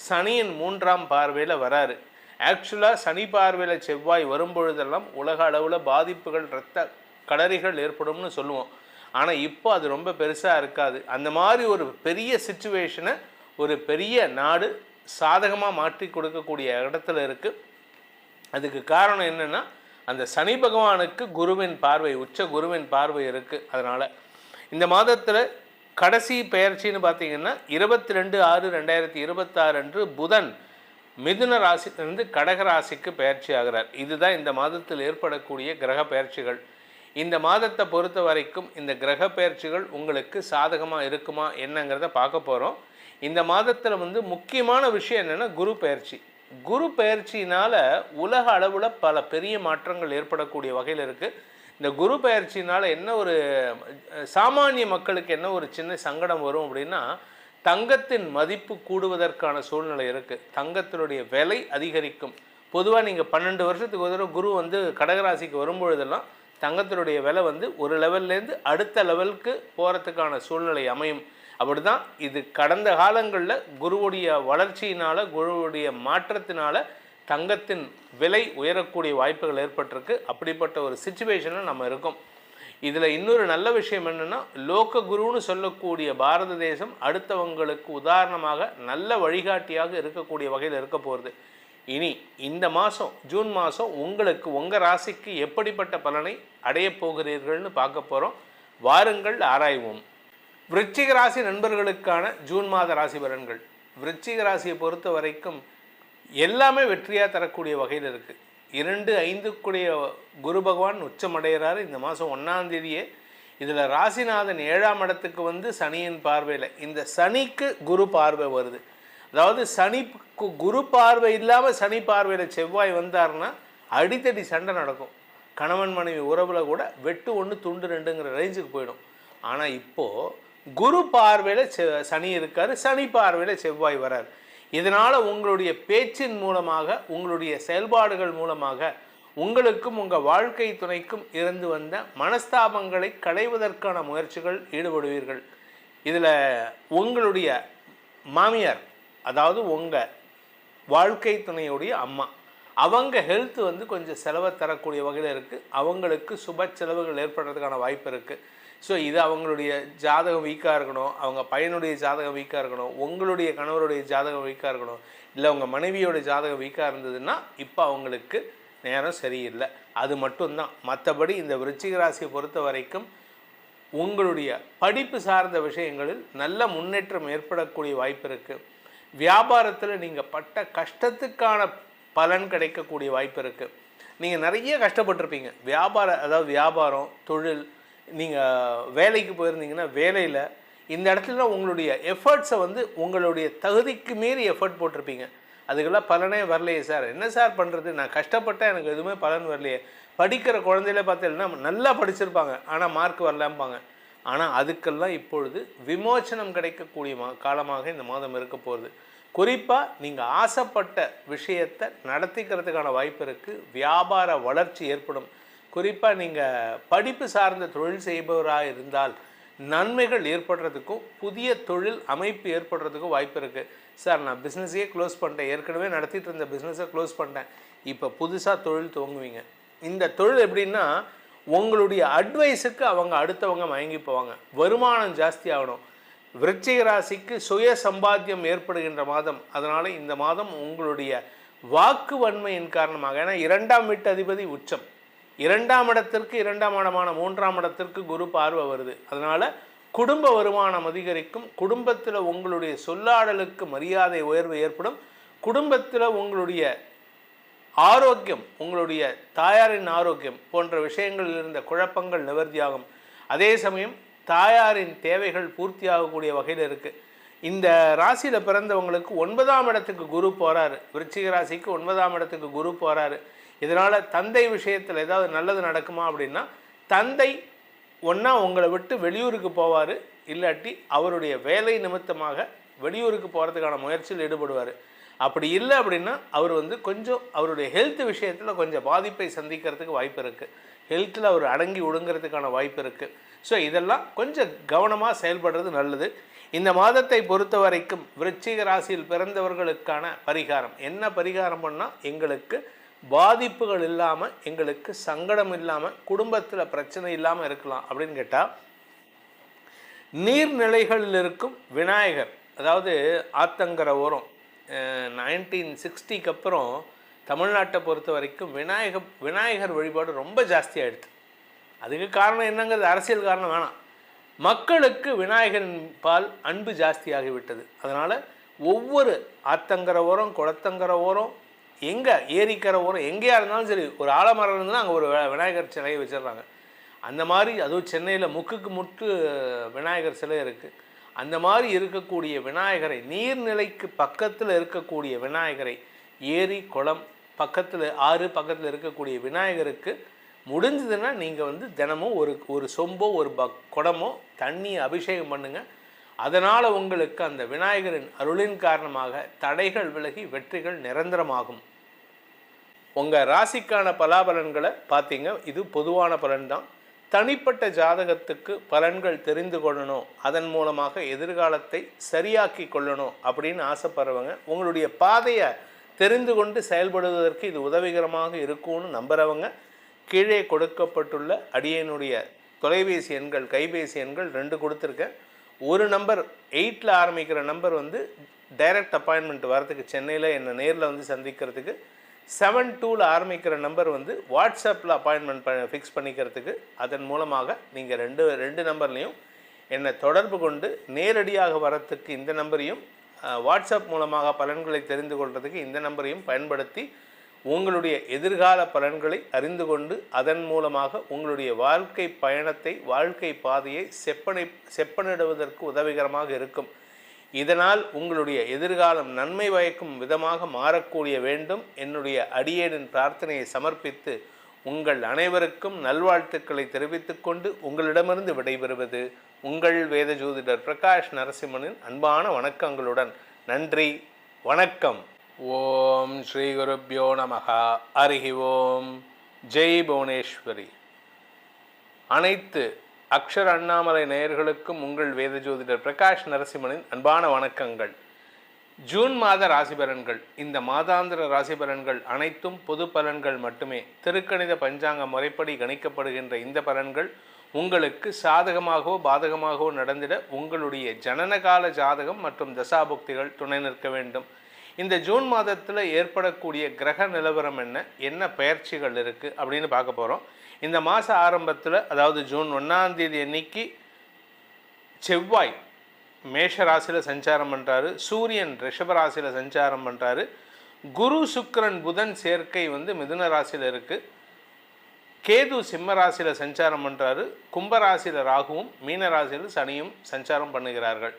சனியின் 3ஆம் பார்வையில் வராரு. ஆக்சுவலாக சனி பார்வையில் செவ்வாய் வரும்பொழுதெல்லாம் உலக அளவில் பாதிப்புகள், இரத்த கடறிகள் ஏற்படும்னு சொல்லுவோம். ஆனால் இப்போ அது ரொம்ப பெருசாக இருக்காது. அந்த மாதிரி ஒரு பெரிய சிச்சுவேஷனை ஒரு பெரிய நாடு சாதகமாக மாற்றி கொடுக்கக்கூடிய இடத்துல இருக்குது. அதுக்கு காரணம் என்னென்னா, அந்த சனி பகவானுக்கு குருவின் பார்வை, உச்ச குருவின் பார்வை இருக்குது. அதனால் இந்த மாதத்தில் கடைசி பெயர்ச்சின்னு பார்த்தீங்கன்னா 22/6/2026 அன்று புதன் மிதுன ராசியிலிருந்து கடகராசிக்கு பயிற்சி ஆகிறார். இதுதான் இந்த மாதத்தில் ஏற்படக்கூடிய கிரக பயிற்சிகள். இந்த மாதத்தை பொறுத்த வரைக்கும் இந்த கிரக பயிற்சிகள் உங்களுக்கு சாதகமாக இருக்குமா என்னங்கிறத பார்க்க போகிறோம். இந்த மாதத்தில் முக்கியமான விஷயம் என்னென்னா குரு பயிற்சி. குரு பயிற்சினால் உலக அளவில் பல பெரிய மாற்றங்கள் ஏற்படக்கூடிய வகையில் இருக்குது. இந்த குரு பயிற்சினால் என்ன ஒரு சாமானிய மக்களுக்கு என்ன ஒரு சின்ன சங்கடம் வரும் அப்படின்னா, தங்கத்தின் மதிப்பு கூடுவதற்கான சூழ்நிலை இருக்குது. தங்கத்தினுடைய விலை அதிகரிக்கும். பொதுவாக நீங்கள் 12 வருஷத்துக்கு ஒரு தடவை குரு கடகராசிக்கு வரும்பொழுதெல்லாம் தங்கத்தினுடைய விலை ஒரு லெவல்லேருந்து அடுத்த லெவலுக்கு போகிறதுக்கான சூழ்நிலை அமையும். அப்படி தான் இது கடந்த காலங்களில் குருவுடைய வளர்ச்சியினால், குருவுடைய மாற்றத்தினால் தங்கத்தின் விலை உயரக்கூடிய வாய்ப்புகள் ஏற்பட்டிருக்கு. அப்படிப்பட்ட ஒரு சிச்சுவேஷனில் நம்ம இருக்கோம். இதில் இன்னொரு நல்ல விஷயம் என்னென்னா, லோக குருன்னு சொல்லக்கூடிய பாரத தேசம் அடுத்தவங்களுக்கு உதாரணமாக நல்ல வழிகாட்டியாக இருக்கக்கூடிய வகையில் இருக்க போகிறது. இனி இந்த மாதம் ஜூன் மாதம் உங்களுக்கு உங்கள் ராசிக்கு எப்படிப்பட்ட பலனை அடைய போகிறீர்கள்னு பார்க்க போகிறோம். வாருங்கள் ஆராய்வோம். விருச்சிக ராசி நண்பர்களுக்கான ஜூன் மாத ராசி பலன்கள். விருச்சிக ராசியை பொறுத்த வரைக்கும் எல்லாமே வெற்றியாக தரக்கூடிய வகையில் இருக்குது. 2/5 குரு பகவான் உச்சமடைகிறார் இந்த மாதம் 1ஆம் தேதியே. இதில் ராசிநாதன் 7ஆம் இடத்துக்கு சனியின் பார்வையில், இந்த சனிக்கு குரு பார்வை வருது. அதாவது சனிக்கு குரு பார்வை இல்லாமல் சனி பார்வையில் செவ்வாய் வந்தார்னா அடித்தடி சண்டை நடக்கும். கணவன் மனைவி உறவில் கூட வெட்டு 1 துண்டு 2ங்கிற ரேஞ்சுக்கு போயிடும். ஆனால் இப்போது குரு பார்வையில் சனி இருக்கார், சனி பார்வையில் செவ்வாய் வரார். இதனால் உங்களுடைய பேச்சின் மூலமாக, உங்களுடைய செயல்பாடுகள் மூலமாக உங்களுக்கும் உங்கள் வாழ்க்கை துணைக்கும் இருந்து வந்த மனஸ்தாபங்களை களைவதற்கான முயற்சிகள் ஈடுபடுவீர்கள். இதில் உங்களுடைய மாமியார், அதாவது உங்கள் வாழ்க்கை துணையுடைய அம்மா, அவங்க ஹெல்த் கொஞ்சம் செலவை தரக்கூடிய வகையில் இருக்குது. அவங்களுக்கு சுப செலவுகள் ஏற்படுறதுக்கான வாய்ப்பு இருக்குது. ஸோ இது அவங்களுடைய ஜாதகம் வீக்காக இருக்கணும், அவங்க பையனுடைய ஜாதகம் வீக்காக இருக்கணும், உங்களுடைய கணவருடைய ஜாதகம் வீக்காக இருக்கணும். இல்லை உங்கள் மனைவியோட ஜாதகம் வீக்காக இருந்ததுன்னா இப்போ அவங்களுக்கு நேரம் சரியில்லை. அது மட்டும்தான். மற்றபடி இந்த விருச்சிக ராசியை பொறுத்த வரைக்கும் உங்களுடைய படிப்பு சார்ந்த விஷயங்களில் நல்ல முன்னேற்றம் ஏற்படக்கூடிய வாய்ப்பு இருக்குது. வியாபாரத்தில் நீங்கள் பட்ட கஷ்டத்துக்கான பலன் கிடைக்கக்கூடிய வாய்ப்பு இருக்குது. நீங்கள் நிறைய கஷ்டப்பட்டிருப்பீங்க வியாபாரம், தொழில், நீங்கள் வேலைக்கு போயிருந்தீங்கன்னா வேலையில் இந்த இடத்துல உங்களுடைய எஃபர்ட்ஸை உங்களுடைய தகுதிக்கு மீறி எஃபர்ட் போட்டிருப்பீங்க. அதுக்கெல்லாம் பலனே வரலையே சார், என்ன சார் பண்ணுறது, நான் கஷ்டப்பட்டேன் எனக்கு எதுவுமே பலன் வரலையே. படிக்கிற குழந்தையில பார்த்தீங்கன்னா நல்லா படிச்சிருப்பாங்க ஆனால் மார்க் வரலாம்பாங்க. ஆனால் அதுக்கெல்லாம் இப்பொழுது விமோச்சனம் கிடைக்கக்கூடிய காலமாக இந்த மாதம் இருக்க போகுது. குறிப்பாக நீங்கள் ஆசைப்பட்ட விஷயத்தை நடத்திக்கிறதுக்கான வாய்ப்பு இருக்குது. வியாபார வளர்ச்சி ஏற்படும். குறிப்பாக நீங்கள் படிப்பு சார்ந்த தொழில் செய்பவராக இருந்தால் நன்மைகள் ஏற்படுறதுக்கும் புதிய தொழில் அமைப்பு ஏற்படுறதுக்கும் வாய்ப்பு இருக்குது. சார் நான் பிஸ்னஸையே க்ளோஸ் பண்ணிட்டேன், ஏற்கனவே நடத்திட்டு இருந்த பிஸ்னஸை க்ளோஸ் பண்ணிட்டேன், இப்போ புதுசாக தொழில் துவங்குவீங்க. இந்த தொழில் எப்படின்னா உங்களுடைய அட்வைஸுக்கு அடுத்தவங்க மயங்கி போவாங்க. வருமானம் ஜாஸ்தி ஆகணும். விருச்சிக ராசிக்கு சுய சம்பாத்தியம் ஏற்படுகின்ற மாதம். அதனால் இந்த மாதம் உங்களுடைய வாக்கு வன்மையின் காரணமாக, ஏன்னா 2ஆம் வீட்டு அதிபதி உச்சம், 2ஆம் இடத்திற்கு 2ஆம் இடமான 3ஆம் இடத்திற்கு குரு பார்வை வருது. அதனால் குடும்ப வருமானம் அதிகரிக்கும். குடும்பத்தில் உங்களுடைய சொல்லாடலுக்கு மரியாதை உயர்வு ஏற்படும். குடும்பத்தில் உங்களுடைய ஆரோக்கியம், உங்களுடைய தாயாரின் ஆரோக்கியம் போன்ற விஷயங்களில் இருந்த குழப்பங்கள் நிவர்த்தியாகும். அதே சமயம் தாயாரின் தேவைகள் பூர்த்தியாகக்கூடிய வகையில் இருக்குது. இந்த ராசியில் பிறந்தவங்களுக்கு 9ஆம் இடத்துக்கு குரு போகிறாரு. விருச்சிக ராசிக்கு 9ஆம் இடத்துக்கு குரு போகிறாரு. இதனால் தந்தை விஷயத்தில் ஏதாவது நல்லது நடக்குமா அப்படின்னா, தந்தை ஒன்றா உங்களை விட்டு வெளியூருக்கு போவார், இல்லாட்டி அவருடைய வேலை நிமித்தமாக வெளியூருக்கு போகிறதுக்கான முயற்சியில் ஈடுபடுவார். அப்படி இல்லை அப்படின்னா அவர் கொஞ்சம் அவருடைய ஹெல்த் விஷயத்தில் கொஞ்சம் பாதிப்பை சந்திக்கிறதுக்கு வாய்ப்பு இருக்குது. ஹெல்த்தில் அவர் அடங்கி ஒடுங்கிறதுக்கான வாய்ப்பு இருக்குது. ஸோ இதெல்லாம் கொஞ்சம் கவனமாக செயல்படுறது நல்லது. இந்த மாதத்தை பொறுத்த வரைக்கும் விருச்சிக ராசியில் பிறந்தவர்களுக்கான பரிகாரம் என்ன பரிகாரம் பண்ணால் எங்களுக்கு பாதிப்புகள் இல்லாமல், எங்களுக்கு சங்கடம் இல்லாமல், குடும்பத்தில் பிரச்சனை இல்லாமல் இருக்கலாம் அப்படின்னு கேட்டால், நீர்நிலைகளில் இருக்கும் விநாயகர், அதாவது ஆத்தங்கரை ஓரம் 1960க்கு அப்புறம் தமிழ்நாட்டை பொறுத்த வரைக்கும் விநாயகர் வழிபாடு ரொம்ப ஜாஸ்தி ஆகிடுது. அதுக்கு காரணம் என்னங்கிறது அரசியல் காரணம் வேணாம். மக்களுக்கு விநாயகரின் பால் அன்பு ஜாஸ்தி ஆகிவிட்டது. அதனால் ஒவ்வொரு ஆத்தங்கரை ஓரம், குளத்தங்கரை ஓரம், எங்கே ஏரிக்கரை ஓரம் எங்கேயா இருந்தாலும் சரி, ஒரு ஆலமரம் இருந்ததுன்னா அங்கே ஒரு விநாயகர் சிலையை வச்சிடுறாங்க. அந்த மாதிரி அதுவும் சென்னையில் முக்குக்கு முட்டு விநாயகர் சிலை இருக்குது. அந்த மாதிரி இருக்கக்கூடிய விநாயகரை, நீர்நிலைக்கு பக்கத்தில் இருக்கக்கூடிய விநாயகரை, ஏரி குளம் பக்கத்தில், ஆறு பக்கத்தில் இருக்கக்கூடிய விநாயகருக்கு முடிஞ்சதுன்னா நீங்கள் தினமும் ஒரு சொம்போ ஒரு குடமோ தண்ணி அபிஷேகம் பண்ணுங்கள். அதனால் உங்களுக்கு அந்த விநாயகரின் அருளின் காரணமாக தடைகள் விலகி வெற்றிகள் நிரந்தரமாகும். உங்கள் ராசிக்கான பலாபலன்களை பார்த்தீங்க. இது பொதுவான பலன் தான். தனிப்பட்ட ஜாதகத்துக்கு பலன்கள் தெரிந்து கொள்ளணும், அதன் மூலமாக எதிர்காலத்தை சரியாக்கி கொள்ளணும் அப்படின்னு ஆசைப்படுறவங்க, உங்களுடைய பாதையை தெரிந்து கொண்டு செயல்படுவதற்கு இது உதவிகரமாக இருக்கும்னு நம்புகிறவங்க, கீழே கொடுக்கப்பட்டுள்ள அடியனுடைய தொலைபேசி எண்கள், கைபேசி எண்கள் 2 கொடுத்துருக்கேன். ஒரு நம்பர் 8ல் ஆரம்பிக்கிற நம்பர் டைரக்ட் அப்பாயின்மெண்ட் வரதுக்கு, சென்னையில் என்னை நேரில் சந்திக்கிறதுக்கு. 72ல் ஆரம்பிக்கிற நம்பர் வாட்ஸ்அப்பில் அப்பாயின்மெண்ட் ஃபிக்ஸ் பண்ணிக்கிறதுக்கு. அதன் மூலமாக நீங்கள் ரெண்டு நம்பர்லேயும் என்னை தொடர்பு கொண்டு நேரடியாக வரத்துக்கு இந்த நம்பரையும், வாட்ஸ்அப் மூலமாக பலன்களை தெரிந்து கொள்வதற்கு இந்த நம்பரையும் பயன்படுத்தி உங்களுடைய எதிர்கால பலன்களை அறிந்து கொண்டு அதன் மூலமாக உங்களுடைய வாழ்க்கை பயணத்தை, வாழ்க்கை பாதையை செப்பனிடுவதற்கு உதவிகரமாக இருக்கும். இதனால் உங்களுடைய எதிர்காலம் நன்மை பயக்கும் விதமாக மாறக்கூடிய வேண்டும். என்னுடைய அடியேனின் பிரார்த்தனையை சமர்ப்பித்து உங்கள் அனைவருக்கும் நல்வாழ்த்துக்களை தெரிவித்துக் கொண்டு உங்களிடமிருந்து விடைபெறுவது உங்கள் வேத ஜோதிடர் பிரகாஷ் நரசிம்மனின் அன்பான வணக்கங்களுடன். நன்றி, வணக்கம். ஓம் ஸ்ரீ குருப்யோ நமஹ. ஹரி ஓம். ஜெய் புவனேஸ்வரி. அனைத்து அக்ஷர அண்ணாமலை நேயர்களுக்கும் உங்கள் வேத ஜோதிடர் பிரகாஷ் நரசிம்மனின் அன்பான வணக்கங்கள். ஜூன் மாத ராசி பலன்கள். இந்த மாதாந்திர ராசி பலன்கள் அனைத்தும் பொது பலன்கள் மட்டுமே. திருக்கணித பஞ்சாங்க முறைப்படி கணிக்கப்படுகின்ற இந்த பலன்கள் உங்களுக்கு சாதகமாகவோ பாதகமாகவோ நடந்திட உங்களுடைய ஜனனகால ஜாதகம் மற்றும் தசாபுக்திகள் துணை நிற்க வேண்டும். இந்த ஜூன் மாதத்தில் ஏற்படக்கூடிய கிரக நிலவரம் என்ன, என்ன பெயர்ச்சிகள் இருக்குது அப்படின்னு பார்க்க போகிறோம். இந்த மாத ஆரம்பத்தில், அதாவது ஜூன் 1ஆம் தேதி அன்னைக்கு செவ்வாய் மேஷ ராசியில் சஞ்சாரம் பண்ணுறாரு, சூரியன் ரிஷப ராசியில் சஞ்சாரம் பண்ணுறாரு, குரு சுக்கிரன் புதன் சேர்க்கை மிதுன ராசியில் இருக்குது, கேது சிம்ம ராசியில் சஞ்சாரம் பண்ணுறாரு, கும்பராசியில் ராகுவும் மீன ராசியில் சனியும் சஞ்சாரம் பண்ணுகிறார்கள்.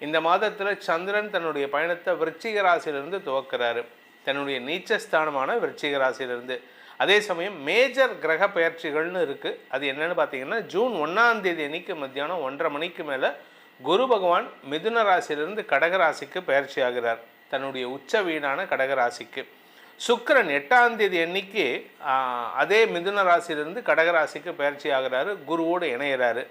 இந்த மாதத்தில் சந்திரன் தன்னுடைய பயணத்தை விருச்சிக ராசியிலிருந்து துவக்கிறாரு, தன்னுடைய நீச்சஸ்தானமான விருச்சிக ராசியிலிருந்து. அதே சமயம் மேஜர் கிரக பயிற்சிகள்னு இருக்குது. அது என்னென்னு பார்த்தீங்கன்னா, ஜூன் 1ஆம் தேதி அன்னைக்கு மத்தியானம் 1:30 மணிக்கு மேலே குரு பகவான் மிதுன ராசியிலிருந்து கடகராசிக்கு பயிற்சி ஆகிறார், தன்னுடைய உச்ச வீடான கடகராசிக்கு. சுக்கிரன் 8ஆம் தேதி அன்னைக்கு அதே மிதுன ராசியிலிருந்து கடகராசிக்கு பயிற்சி ஆகிறாரு, குருவோடு இணைகிறாரு.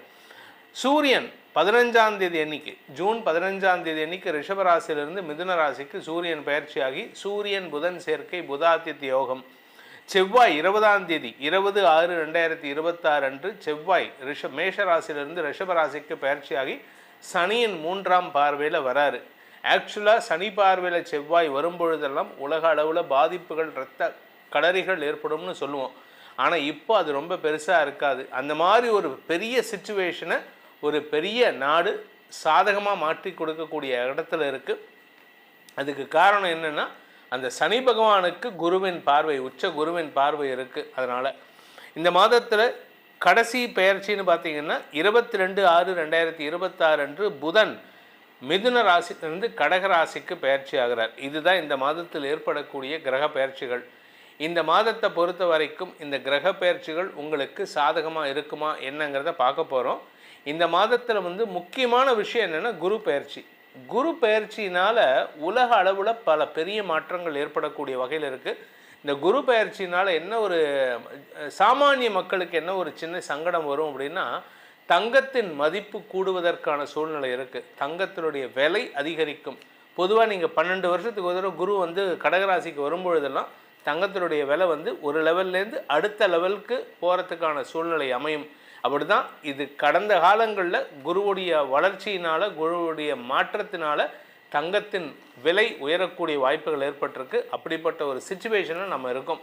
சூரியன் 15ஆம் தேதி அன்னைக்கு, ஜூன் 15ஆம் தேதி அன்னைக்கு ரிஷபராசியிலிருந்து மிதுன ராசிக்கு சூரியன் பயிற்சியாகி சூரியன் புதன் சேர்க்கை புதாதித்ய யோகம். செவ்வாய் 20ஆம் தேதி 20/6/2026 அன்று செவ்வாய் மேஷ ராசியிலிருந்து ரிஷபராசிக்கு பயிற்சியாகி சனியின் 3ஆம் பார்வையில் வராரு. ஆக்சுவலாக சனி பார்வையில் செவ்வாய் வரும்பொழுதெல்லாம் உலக அளவில் பாதிப்புகள், இரத்த களரிகள் ஏற்படும்னு சொல்லுவோம். ஆனால் இப்போ அது ரொம்ப பெருசாக இருக்காது. அந்த மாதிரி ஒரு பெரிய சிச்சுவேஷனை ஒரு பெரிய நாடு சாதகமாக மாற்றி கொடுக்கக்கூடிய இடத்துல இருக்குது. அதுக்கு காரணம் என்னென்னா, அந்த சனி பகவானுக்கு குருவின் பார்வை, உச்ச குருவின் பார்வை இருக்குது. அதனால் இந்த மாதத்தில் கடைசி பெயர்ச்சின்னு பார்த்தீங்கன்னா 22/6/2026 அன்று புதன் மிதுன ராசியிலிருந்து கடகராசிக்கு பயிற்சி ஆகிறார். இதுதான் இந்த மாதத்தில் ஏற்படக்கூடிய கிரக பயிற்சிகள். இந்த மாதத்தை பொறுத்த வரைக்கும் இந்த கிரக பயிற்சிகள் உங்களுக்கு சாதகமாக இருக்குமா என்னங்கிறத பார்க்க போகிறோம். இந்த மாதத்தில் முக்கியமான விஷயம் என்னென்னா, குரு பயிற்சி. குரு பயிற்சினால் உலக அளவில் பல பெரிய மாற்றங்கள் ஏற்படக்கூடிய வகையில் இருக்குது. இந்த குரு பயிற்சினால் என்ன ஒரு சாமானிய மக்களுக்கு என்ன ஒரு சின்ன சங்கடம் வரும் அப்படின்னா, தங்கத்தின் மதிப்பு கூடுவதற்கான சூழ்நிலை இருக்குது, தங்கத்தினுடைய விலை அதிகரிக்கும். பொதுவாக நீங்கள் 12 வருஷத்துக்கு ஒரு தடவை குரு கடகராசிக்கு வரும்பொழுதெல்லாம் தங்கத்தினுடைய விலை ஒரு லெவல்லேருந்து அடுத்த லெவலுக்கு போகிறதுக்கான சூழ்நிலை அமையும். அப்படி தான் இது கடந்த காலங்களில் குருவுடைய வளர்ச்சியினால், குருவுடைய மாற்றத்தினால தங்கத்தின் விலை உயரக்கூடிய வாய்ப்புகள் ஏற்பட்டிருக்கு. அப்படிப்பட்ட ஒரு சிச்சுவேஷனில் நம்ம இருக்கோம்.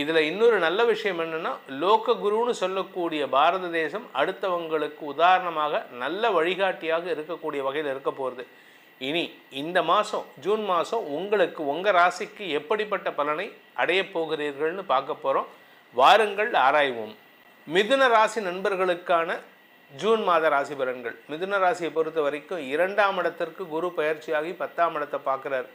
இதில் இன்னொரு நல்ல விஷயம் என்னென்னா, லோக குருன்னு சொல்லக்கூடிய பாரத தேசம் அடுத்தவங்களுக்கு உதாரணமாக நல்ல வழிகாட்டியாக இருக்கக்கூடிய வகையில் இருக்க போகிறது. இனி இந்த மாதம் ஜூன் மாதம் உங்களுக்கு உங்கள் ராசிக்கு எப்படிப்பட்ட பலனை அடையப் போகிறீர்கள்னு பார்க்க போகிறோம். வாருங்கள் ஆராய்வோம். மிதுன ராசி நண்பர்களுக்கான ஜூன் மாத ராசி பலன்கள். மிதுன ராசியை பொறுத்த வரைக்கும் 2ஆம் இடத்திற்கு குரு பயிற்சியாகி 10ஆம் இடத்தை பார்க்குறார்.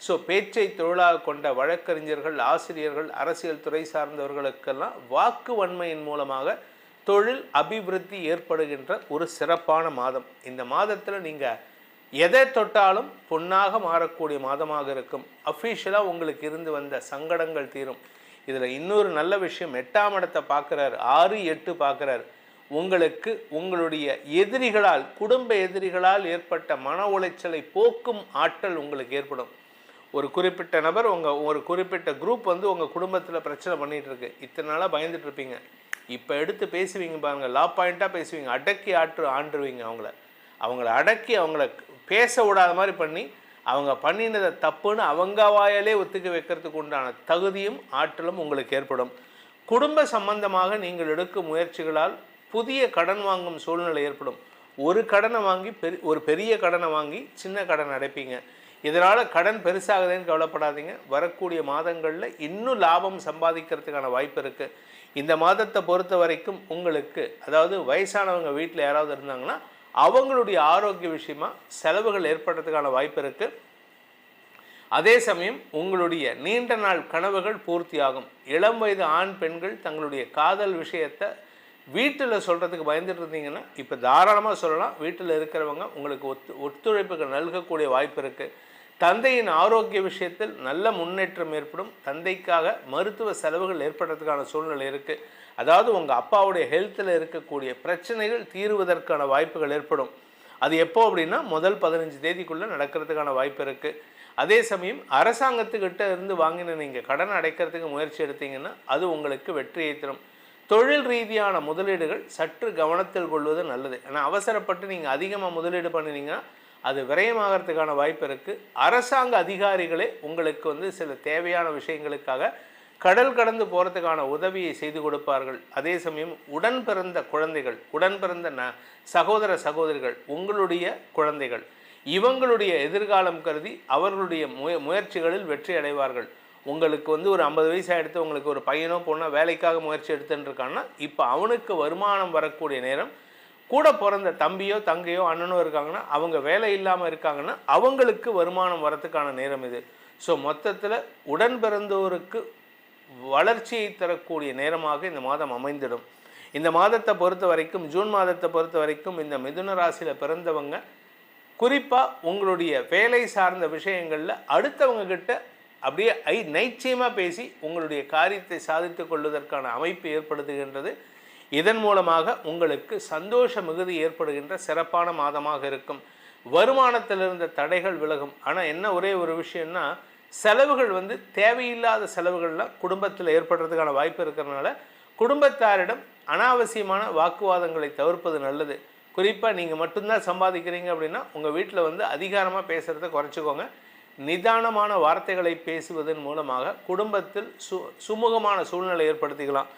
ஸோ பேச்சை தொழிலாக கொண்ட வழக்கறிஞர்கள், ஆசிரியர்கள், அரசியல் துறை சார்ந்தவர்களுக்கெல்லாம் வாக்கு வன்மையின் மூலமாக தொழில் அபிவிருத்தி ஏற்படுகின்ற ஒரு சிறப்பான மாதம். இந்த மாதத்தில் நீங்கள் எதை தொட்டாலும் பொன்னாக மாறக்கூடிய மாதமாக இருக்கும். அஃபீஷியலாக உங்களுக்கு இருந்து வந்த சங்கடங்கள் தீரும். இதில் இன்னொரு நல்ல விஷயம், 8ஆம் இடத்தை பார்க்குறாரு, 6-8 பார்க்குறாரு. உங்களுக்கு உங்களுடைய எதிரிகளால், குடும்ப எதிரிகளால் ஏற்பட்ட மன உளைச்சலை போக்கும் ஆற்றல் உங்களுக்கு ஏற்படும். ஒரு குறிப்பிட்ட நபர், ஒரு குறிப்பிட்ட குரூப் உங்கள் குடும்பத்தில் பிரச்சனை பண்ணிகிட்டு இருக்கு. இத்தனை நாளாக பயந்துட்டு இருப்பீங்க, இப்போ எடுத்து பேசுவீங்க பாருங்கள், லா பாயிண்ட்டாக பேசுவீங்க, அடக்கி ஆண்டுருவீங்க. அவங்கள அடக்கி அவங்கள பேச விடாத மாதிரி பண்ணி அவங்க பண்ணினதை தப்புன்னு அவங்க வாயாலே ஒத்துக்க வைக்கிறதுக்கு உண்டான தகுதியும் ஆற்றலும் உங்களுக்கு ஏற்படும். குடும்ப சம்பந்தமாக நீங்கள் எடுக்கும் முயற்சிகளால் புதிய கடன் வாங்கும் சூழ்நிலை ஏற்படும். ஒரு கடனை வாங்கி ஒரு பெரிய கடனை வாங்கி சின்ன கடன் அடைப்பீங்க. இதனால் கடன் பெருசாகுதுன்னு கவலைப்படாதீங்க. வரக்கூடிய மாதங்களில் இன்னும் லாபம் சம்பாதிக்கிறதுக்கான வாய்ப்பு இருக்குது. இந்த மாதத்தை பொறுத்த வரைக்கும் உங்களுக்கு, அதாவது வயசானவங்க வீட்டில் யாராவது இருந்தாங்கன்னா அவங்களுடைய ஆரோக்கிய விஷயமா செலவுகள் ஏற்படுறதுக்கான வாய்ப்பு இருக்குது. அதே சமயம் உங்களுடைய நீண்ட நாள் கனவுகள் பூர்த்தியாகும். இளம் வயது ஆண் பெண்கள் தங்களுடைய காதல் விஷயத்தை வீட்டில் சொல்கிறதுக்கு பயந்துட்டு இருந்தீங்கன்னா இப்போ தாராளமாக சொல்லலாம். வீட்டில் இருக்கிறவங்க உங்களுக்கு ஒத்துழைப்புகள் நல்கக்கூடிய வாய்ப்பு இருக்குது. தந்தையின் ஆரோக்கிய விஷயத்தில் நல்ல முன்னேற்றம் ஏற்படும். தந்தைக்காக மருத்துவ செலவுகள் ஏற்படுறதுக்கான சூழ்நிலை இருக்குது. அதாவது உங்கள் அப்பாவுடைய ஹெல்த்தில் இருக்கக்கூடிய பிரச்சனைகள் தீர்வதற்கான வாய்ப்புகள் ஏற்படும். அது எப்போ அப்படின்னா முதல் 15 தேதிக்குள்ளே நடக்கிறதுக்கான வாய்ப்பு இருக்குது. அதே சமயம் அரசாங்கத்துக்கிட்ட இருந்து வாங்கின நீங்கள் கடன் அடைக்கிறதுக்கு முயற்சி எடுத்தீங்கன்னா அது உங்களுக்கு வெற்றியை தரும். தொழில் ரீதியான முதலீடுகள் சற்று கவனத்தில் கொள்வது நல்லது. ஏன்னா அவசரப்பட்டு நீங்கள் அதிகமாக முதலீடு பண்ணினீங்கன்னா அது விரயமாகறதுக்கான வாய்ப்பு இருக்குது. அரசாங்க அதிகாரிகளே உங்களுக்கு வந்து சில தேவையான விஷயங்களுக்காக கடல் கடந்து போகிறதுக்கான உதவியை செய்து கொடுப்பார்கள். அதே சமயம் உடன் பிறந்த குழந்தைகள், உடன் பிறந்த சகோதர சகோதரிகள், உங்களுடைய குழந்தைகள், இவங்களுடைய எதிர்காலம் கருதி அவர்களுடைய முயற்சிகளில் வெற்றி அடைவார்கள். உங்களுக்கு வந்து ஒரு 50 வயசு எடுத்து உங்களுக்கு ஒரு பையனோ பொண்ணோ வேலைக்காக முயற்சி எடுத்துட்டுருக்கான்னா இப்போ அவனுக்கு வருமானம் வரக்கூடிய நேரம். கூட பிறந்த தம்பியோ தங்கையோ அண்ணனோ இருக்காங்கன்னா அவங்க வேலை இல்லாமல் இருக்காங்கன்னா அவங்களுக்கு வருமானம் வரத்துக்கான நேரம் இது. ஸோ மொத்தத்தில் உடன் பிறந்தோருக்கு வளர்ச்சியை தரக்கூடிய நேரமாக இந்த மாதம் அமைந்திடும். இந்த மாதத்தை பொறுத்த வரைக்கும், ஜூன் மாதத்தை பொறுத்த வரைக்கும், இந்த மிதுன ராசியில் பிறந்தவங்க குறிப்பாக உங்களுடைய வேலை சார்ந்த விஷயங்களில் அடுத்தவங்க கிட்ட அப்படியே நைச்சியமாக பேசி உங்களுடைய காரியத்தை சாதித்து கொள்வதற்கான அமைப்பு ஏற்படுத்துகின்றது. இதன் மூலமாக உங்களுக்கு சந்தோஷ மிகுதி ஏற்படுகின்ற சிறப்பான மாதமாக இருக்கும். வருமானத்தில் இருந்த தடைகள் விலகும். ஆனால் என்ன ஒரே ஒரு விஷயம்னா, செலவுகள் வந்து தேவையில்லாத செலவுகள்லாம் குடும்பத்தில் ஏற்படுறதுக்கான வாய்ப்பு இருக்கிறதுனால குடும்பத்தாரிடம் அனாவசியமான வாக்குவாதங்களை தவிர்ப்பது நல்லது. குறிப்பாக நீங்கள் மட்டும்தான் சம்பாதிக்கிறீங்க அப்படின்னா உங்கள் வீட்டில் வந்து அதிகாரமாக பேசுகிறத குறைச்சிக்கோங்க. நிதானமான வார்த்தைகளை பேசுவதன் மூலமாக குடும்பத்தில் சுமூகமான சூழ்நிலை ஏற்படுத்திக்கலாம்.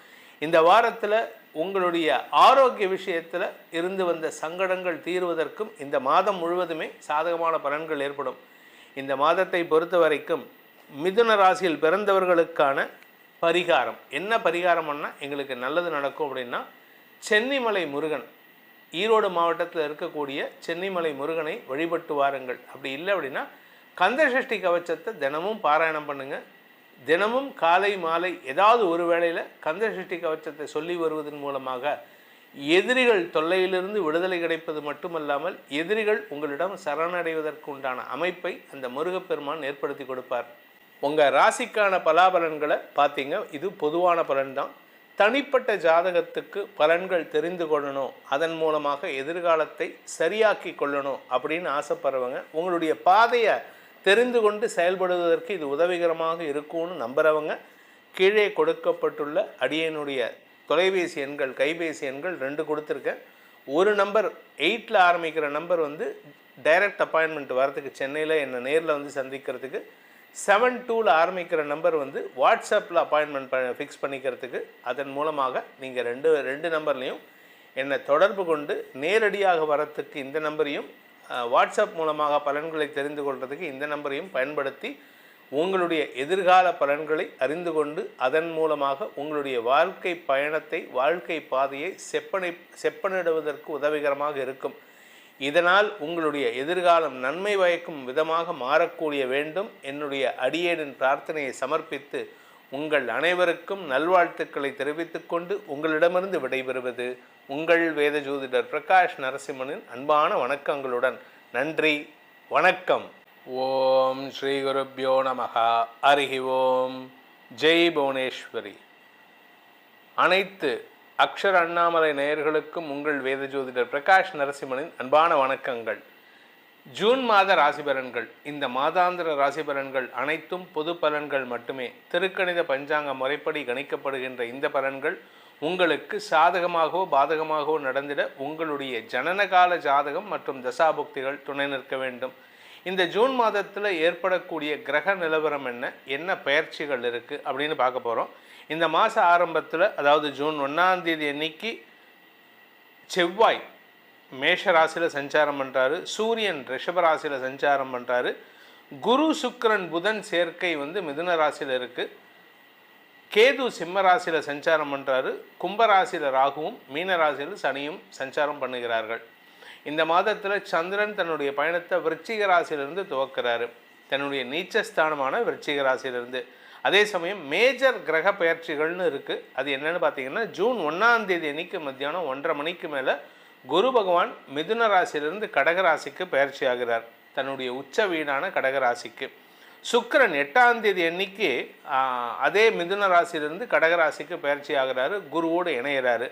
இந்த வாரத்தில் உங்களுடைய ஆரோக்கிய விஷயத்தில் இருந்து வந்த சங்கடங்கள் தீர்வதற்கும் இந்த மாதம் முழுவதுமே சாதகமான பலன்கள் ஏற்படும். இந்த மாதத்தை பொறுத்த வரைக்கும் மிதுன ராசியில் பிறந்தவர்களுக்கான பரிகாரம் என்ன பரிகாரம்னா, எங்களுக்கு நல்லது நடக்கும் அப்படின்னா, சென்னிமலை முருகன், ஈரோடு மாவட்டத்தில் இருக்கக்கூடிய சென்னிமலை முருகனை வழிபட்டு வாருங்கள். அப்படி இல்லை அப்படின்னா கந்தசஷ்டி கவச்சத்தை தினமும் பாராயணம் பண்ணுங்கள். தினமும் காலை மாலை ஏதாவது ஒரு வேளையில் கந்தசஷ்டி கவச்சத்தை சொல்லி வருவதன் மூலமாக எதிரிகள் தொல்லையிலிருந்து விடுதலை கிடைப்பது மட்டுமல்லாமல் எதிரிகள் உங்களிடம் சரணடைவதற்கு உண்டான அமைப்பை அந்த முருகப்பெருமான் ஏற்படுத்தி கொடுப்பார். உங்கள் ராசிக்கான பலாபலன்களை பார்த்தீங்க, இது பொதுவான பலன்தான். தனிப்பட்ட ஜாதகத்துக்கு பலன்கள் தெரிந்து கொள்ளணும், அதன் மூலமாக எதிர்காலத்தை சரியாக்கி கொள்ளணும் அப்படின்னு ஆசைப்படுறவங்க, உங்களுடைய பாதையை தெரிந்து கொண்டு செயல்படுவதற்கு இது உதவிகரமாக இருக்கும்னு நம்புகிறவங்க, கீழே கொடுக்கப்பட்டுள்ள அடியனுடைய தொலைபேசி எண்கள், கைபேசி எண்கள் 2 கொடுத்துருக்கேன். ஒரு நம்பர் 8ல் ஆரம்பிக்கிற நம்பர் வந்து டைரக்ட் அப்பாயின்மெண்ட் வரதுக்கு, சென்னையில் என்னை நேரில் வந்து சந்திக்கிறதுக்கு. 72ல் ஆரம்பிக்கிற நம்பர் வந்து வாட்ஸ்அப்பில் அப்பாயின்மெண்ட் ஃபிக்ஸ் பண்ணிக்கிறதுக்கு. அதன் மூலமாக நீங்கள் ரெண்டு நம்பர்லேயும் என்னை தொடர்பு கொண்டு நேரடியாக வரத்துக்கு இந்த நம்பரையும், வாட்ஸ்அப் மூலமாக பலன்களை தெரிந்து கொள்வதற்கு இந்த நம்பரையும் பயன்படுத்தி உங்களுடைய எதிர்கால பலன்களை அறிந்து கொண்டு அதன் மூலமாக உங்களுடைய வாழ்க்கை பயணத்தை, வாழ்க்கை பாதையை செப்பனிடுவதற்கு உதவிகரமாக இருக்கும். இதனால் உங்களுடைய எதிர்காலம் நன்மை பயக்கும் விதமாக மாறக்கூடிய வேண்டும். என்னுடைய அடியேனின் பிரார்த்தனையை சமர்ப்பித்து உங்கள் அனைவருக்கும் நல்வாழ்த்துக்களை தெரிவித்துக் கொண்டு உங்களிடமிருந்து விடைபெறுவது உங்கள் வேத ஜோதிடர் பிரகாஷ் நரசிம்மனின் அன்பான வணக்கங்களுடன். நன்றி, வணக்கம். ஓம் ஸ்ரீ குருப்யோ நமஹ. ஹரிஹி ஓம். ஜெய் புவனேஸ்வரி. அனைத்து அக்ஷர அண்ணாமலை நேயர்களுக்கும் உங்கள் வேத ஜோதிடர் பிரகாஷ் நரசிம்மனின் அன்பான வணக்கங்கள். ஜூன் மாத ராசி பலன்கள். இந்த மாதாந்திர ராசி பலன்கள் அனைத்தும் பொது பலன்கள் மட்டுமே. திருக்கணித பஞ்சாங்க முறைப்படி கணிக்கப்படுகின்ற இந்த பலன்கள் உங்களுக்கு சாதகமாகவோ பாதகமாகவோ நடந்திட உங்களுடைய ஜனனகால ஜாதகம் மற்றும் தசாபுக்திகள் துணை நிற்க வேண்டும். இந்த ஜூன் மாதத்தில் ஏற்படக்கூடிய கிரக நிலவரம் என்ன பெயர்ச்சிகள் இருக்குது அப்படின்னு பார்க்க போகிறோம். இந்த மாத ஆரம்பத்தில், அதாவது ஜூன் 1ஆம் தேதி அன்னைக்கு செவ்வாய் மேஷ ராசியில் சஞ்சாரம் பண்ணுறாரு, சூரியன் ரிஷப ராசியில் சஞ்சாரம் பண்ணுறாரு, குரு சுக்கிரன் புதன் சேர்க்கை வந்து மிதுன ராசியில் இருக்குது, கேது சிம்ம ராசியில் சஞ்சாரம் பண்ணுறாரு, கும்பராசியில் ராகுவும் மீன ராசியில் சனியும் சஞ்சாரம் பண்ணுகிறார்கள். இந்த மாதத்தில் சந்திரன் தன்னுடைய பயணத்தை விருச்சிக ராசியிலிருந்து துவக்கிறாரு, தன்னுடைய நீச்சஸ்தானமான விருச்சிக ராசியிலிருந்து. அதே சமயம் மேஜர் கிரக பயிற்சிகள்னு இருக்குது. அது என்னென்னு பார்த்தீங்கன்னா, ஜூன் 1ஆம் தேதி அன்னைக்கு மத்தியானம் 1:30 மணிக்கு மேலே குரு பகவான் மிதுன ராசியிலிருந்து கடகராசிக்கு பயிற்சி ஆகிறார், தன்னுடைய உச்ச வீடான கடகராசிக்கு. சுக்கிரன் 8ஆம் தேதி அன்னைக்கு அதே மிதுன ராசியிலிருந்து கடகராசிக்கு பயிற்சி ஆகிறாரு, குருவோடு இணைகிறாரு.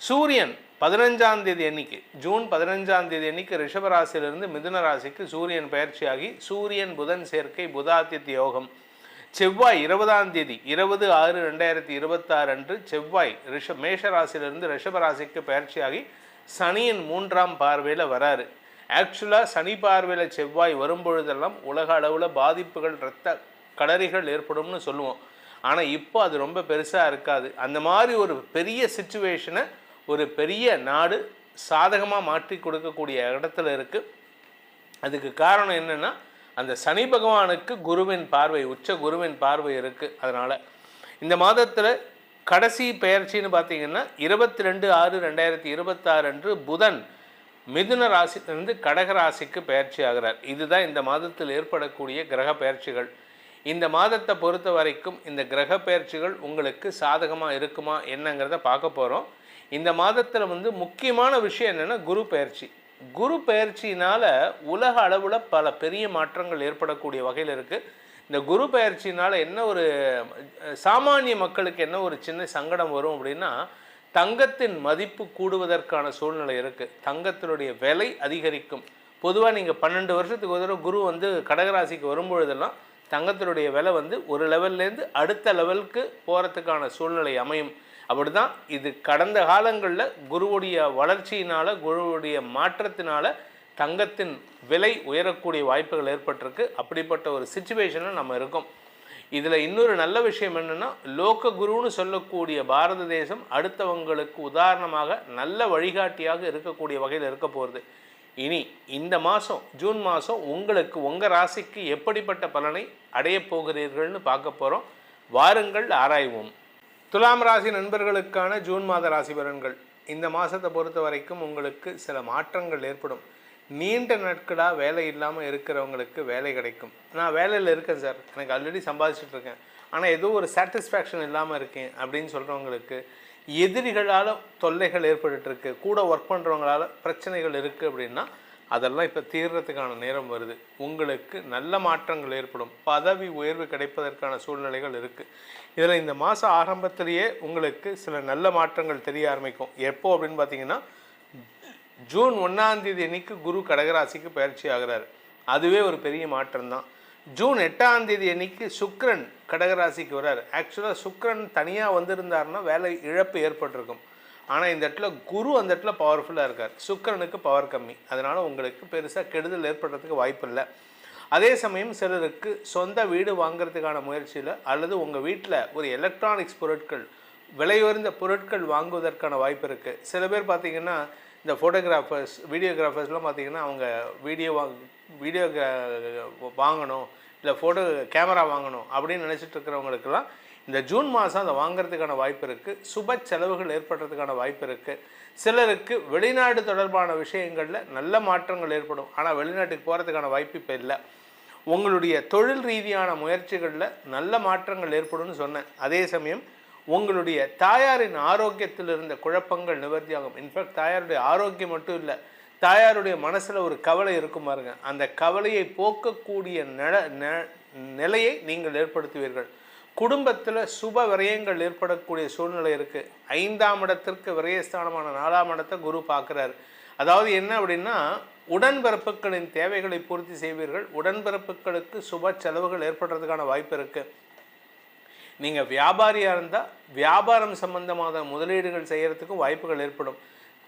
சூரியன் 15ஆம் தேதி அன்னைக்கு, ஜூன் 15ஆம் தேதி அன்னைக்கு ரிஷபராசியிலிருந்து மிதுன ராசிக்கு சூரியன் பயிற்சியாகி சூரியன் புதன் சேர்க்கை புதாதித்ய யோகம். செவ்வாய் 20ஆம் தேதி 20/6/2026 அன்று செவ்வாய் மேஷ ராசியிலிருந்து ரிஷபராசிக்கு பயிற்சியாகி சனியின் 3ஆம் பார்வையில் வராரு. ஆக்சுவலாக சனி பார்வையில் செவ்வாய் வரும்பொழுதெல்லாம் உலக அளவில் பாதிப்புகள், இரத்த களரிகள் ஏற்படும்னு சொல்லுவோம். ஆனால் இப்போ அது ரொம்ப பெருசாக இருக்காது. அந்த மாதிரி ஒரு பெரிய சிச்சுவேஷனை ஒரு பெரிய நாடு சாதகமாக மாற்றி கொடுக்கக்கூடிய இடத்துல இருக்குது. அதுக்கு காரணம் என்னென்னா, அந்த சனி பகவானுக்கு குருவின் பார்வை, உச்ச குருவின் பார்வை இருக்குது. அதனால் இந்த மாதத்தில் கடைசி பெயர்ச்சின்னு பார்த்தீங்கன்னா 22/6/2026 அன்று புதன் மிதுன ராசியிலிருந்து கடக ராசிக்கு பெயர்ச்சி ஆகிறார். இதுதான் இந்த மாதத்தில் ஏற்படக்கூடிய கிரக பெயர்ச்சிகள். இந்த மாதத்தை பொறுத்த வரைக்கும் இந்த கிரக பெயர்ச்சிகள் உங்களுக்கு சாதகமாக இருக்குமா என்னங்கிறத பார்க்க போகிறோம். இந்த மாதத்தில் முக்கியமான விஷயம் என்னென்னா குரு பெயர்ச்சி. குரு பெயர்ச்சினால் உலக அளவில் பல பெரிய மாற்றங்கள் ஏற்படக்கூடிய வகையில் இருக்குது. இந்த குரு பெயர்ச்சினால் என்ன ஒரு சாமானிய மக்களுக்கு என்ன ஒரு சின்ன சங்கடம் வரும் அப்படின்னா, தங்கத்தின் மதிப்பு கூடுவதற்கான சூழ்நிலை இருக்குது. தங்கத்தினுடைய விலை அதிகரிக்கும். பொதுவாக நீங்கள் 12 வருஷத்துக்கு ஒரு தடவை குரு கடகராசிக்கு வரும்பொழுதெல்லாம் தங்கத்தினுடைய விலை ஒரு லெவல்லேருந்து அடுத்த லெவலுக்கு போகிறதுக்கான சூழ்நிலை அமையும். அப்படி தான் இது கடந்த காலங்களில் குருவுடைய வளர்ச்சியினால், குருவுடைய மாற்றத்தினால் தங்கத்தின் விலை உயரக்கூடிய வாய்ப்புகள் ஏற்பட்டிருக்கு. அப்படிப்பட்ட ஒரு சிச்சுவேஷனில் நம்ம இருக்கோம். இதில் இன்னொரு நல்ல விஷயம் என்னென்னா, லோக குருன்னு சொல்லக்கூடிய பாரத தேசம் அடுத்தவங்களுக்கு உதாரணமாக நல்ல வழிகாட்டியாக இருக்கக்கூடிய வகையில் இருக்க போகிறது. இனி இந்த மாதம் ஜூன் மாதம் உங்களுக்கு உங்கள் ராசிக்கு எப்படிப்பட்ட பலனை அடையப் போகிறீர்கள்னு பார்க்க போகிறோம். வாருங்கள் ஆராய்வோம். துலாம் ராசி நண்பர்களுக்கான ஜூன் மாத ராசி பலன்கள். இந்த மாதத்தை பொறுத்த வரைக்கும் உங்களுக்கு சில மாற்றங்கள் ஏற்படும். நீண்ட நாட்களாக வேலை இல்லாமல் இருக்கிறவங்களுக்கு வேலை கிடைக்கும். நான் வேலையில் இருக்கேன் சார், எனக்கு ஆல்ரெடி சம்பாதிச்சுட்ருக்கேன், ஆனால் ஏதோ ஒரு சாட்டிஸ்ஃபேக்ஷன் இல்லாமல் இருக்கேன் அப்படின்னு சொல்கிறவங்களுக்கு, எதிரிகளால் தொல்லைகள் ஏற்பட்டுருக்கு, கூட ஒர்க் பண்ணுறவங்களால் பிரச்சனைகள் இருக்குது அப்படின்னா அதெல்லாம் இப்போ தீர்றதுக்கான நேரம் வருது. உங்களுக்கு நல்ல மாற்றங்கள் ஏற்படும். பதவி உயர்வு கிடைப்பதற்கான சூழ்நிலைகள் இருக்குது. இதில் இந்த மாதம் ஆரம்பத்திலேயே உங்களுக்கு சில நல்ல மாற்றங்கள் தெரிய ஆரம்பிக்கும். எப்போ அப்படின்னு பார்த்தீங்கன்னா, ஜூன் 1ஆம் தேதி அன்னைக்கு குரு கடகராசிக்கு பயிற்சி ஆகிறார். அதுவே ஒரு பெரிய மாற்றம் தான். ஜூன் 8ஆம் தேதி அன்னைக்கு சுக்கிரன் கடகராசிக்கு வர்றார். ஆக்சுவலாக சுக்கிரன் தனியாக வந்திருந்தாருன்னா வேலை இழப்பு ஏற்பட்டிருக்கும். ஆனால் இந்த இடத்துல குரு அந்த இடத்துல பவர்ஃபுல்லாக இருக்கார். சுக்கிரனுக்கு பவர் கம்மி. அதனால் உங்களுக்கு பெருசாக கெடுதல் ஏற்படுறதுக்கு வாய்ப்பு இல்லை. அதே சமயம் சிலருக்கு சொந்த வீடு வாங்கிறதுக்கான முயற்சியில் அல்லது உங்கள் வீட்டில் ஒரு எலக்ட்ரானிக்ஸ் பொருட்கள், விலையுயர்ந்த பொருட்கள் வாங்குவதற்கான வாய்ப்பு இருக்குது. சில பேர் பார்த்திங்கன்னா இந்த ஃபோட்டோகிராஃபர்ஸ், வீடியோகிராஃபர்ஸ்லாம் பார்த்திங்கன்னா அவங்க வீடியோ வாங்கணும், இல்லை ஃபோட்டோ கேமரா வாங்கணும் அப்படின்னு நினச்சிட்டு இருக்கிறவங்களுக்கெல்லாம் இந்த ஜூன் மாதம் அதை வாங்கிறதுக்கான வாய்ப்பு இருக்குது. சுப செலவுகள் ஏற்படுறதுக்கான வாய்ப்பு இருக்குது. சிலருக்கு வெளிநாடு தொடர்பான விஷயங்களில் நல்ல மாற்றங்கள் ஏற்படும். ஆனால் வெளிநாட்டுக்கு போகிறதுக்கான வாய்ப்பு இப்போ இல்லை. உங்களுடைய தொழில் ரீதியான முயற்சிகளில் நல்ல மாற்றங்கள் ஏற்படும்னு சொன்னேன். அதே சமயம் உங்களுடைய தாயாரின் ஆரோக்கியத்தில் இருந்த குழப்பங்கள் நிவர்த்தியாகும். இன்ஃபேக்ட் தாயாருடைய ஆரோக்கியம் மட்டும் இல்லை, தாயாருடைய மனசில் ஒரு கவலை இருக்கும் பாருங்க, அந்த கவலையை போக்கக்கூடிய நிலையை நீங்கள் ஏற்படுத்துவீர்கள். குடும்பத்தில் சுப விரயங்கள் ஏற்படக்கூடிய சூழ்நிலை இருக்குது. 5ஆம் இடத்திற்கு விரயஸ்தானமான 4ஆம் இடத்தை குரு பார்க்குறாரு. அதாவது என்ன அப்படின்னா, உடன்பிறப்புகளின் தேவைகளை பூர்த்தி செய்வீர்கள். உடன்பிறப்புகளுக்கு சுப செலவுகள் ஏற்படுறதுக்கான வாய்ப்பு இருக்குது. நீங்கள் வியாபாரியாக இருந்தால் வியாபாரம் சம்பந்தமான முதலீடுகள் செய்கிறதுக்கும் வாய்ப்புகள் ஏற்படும்.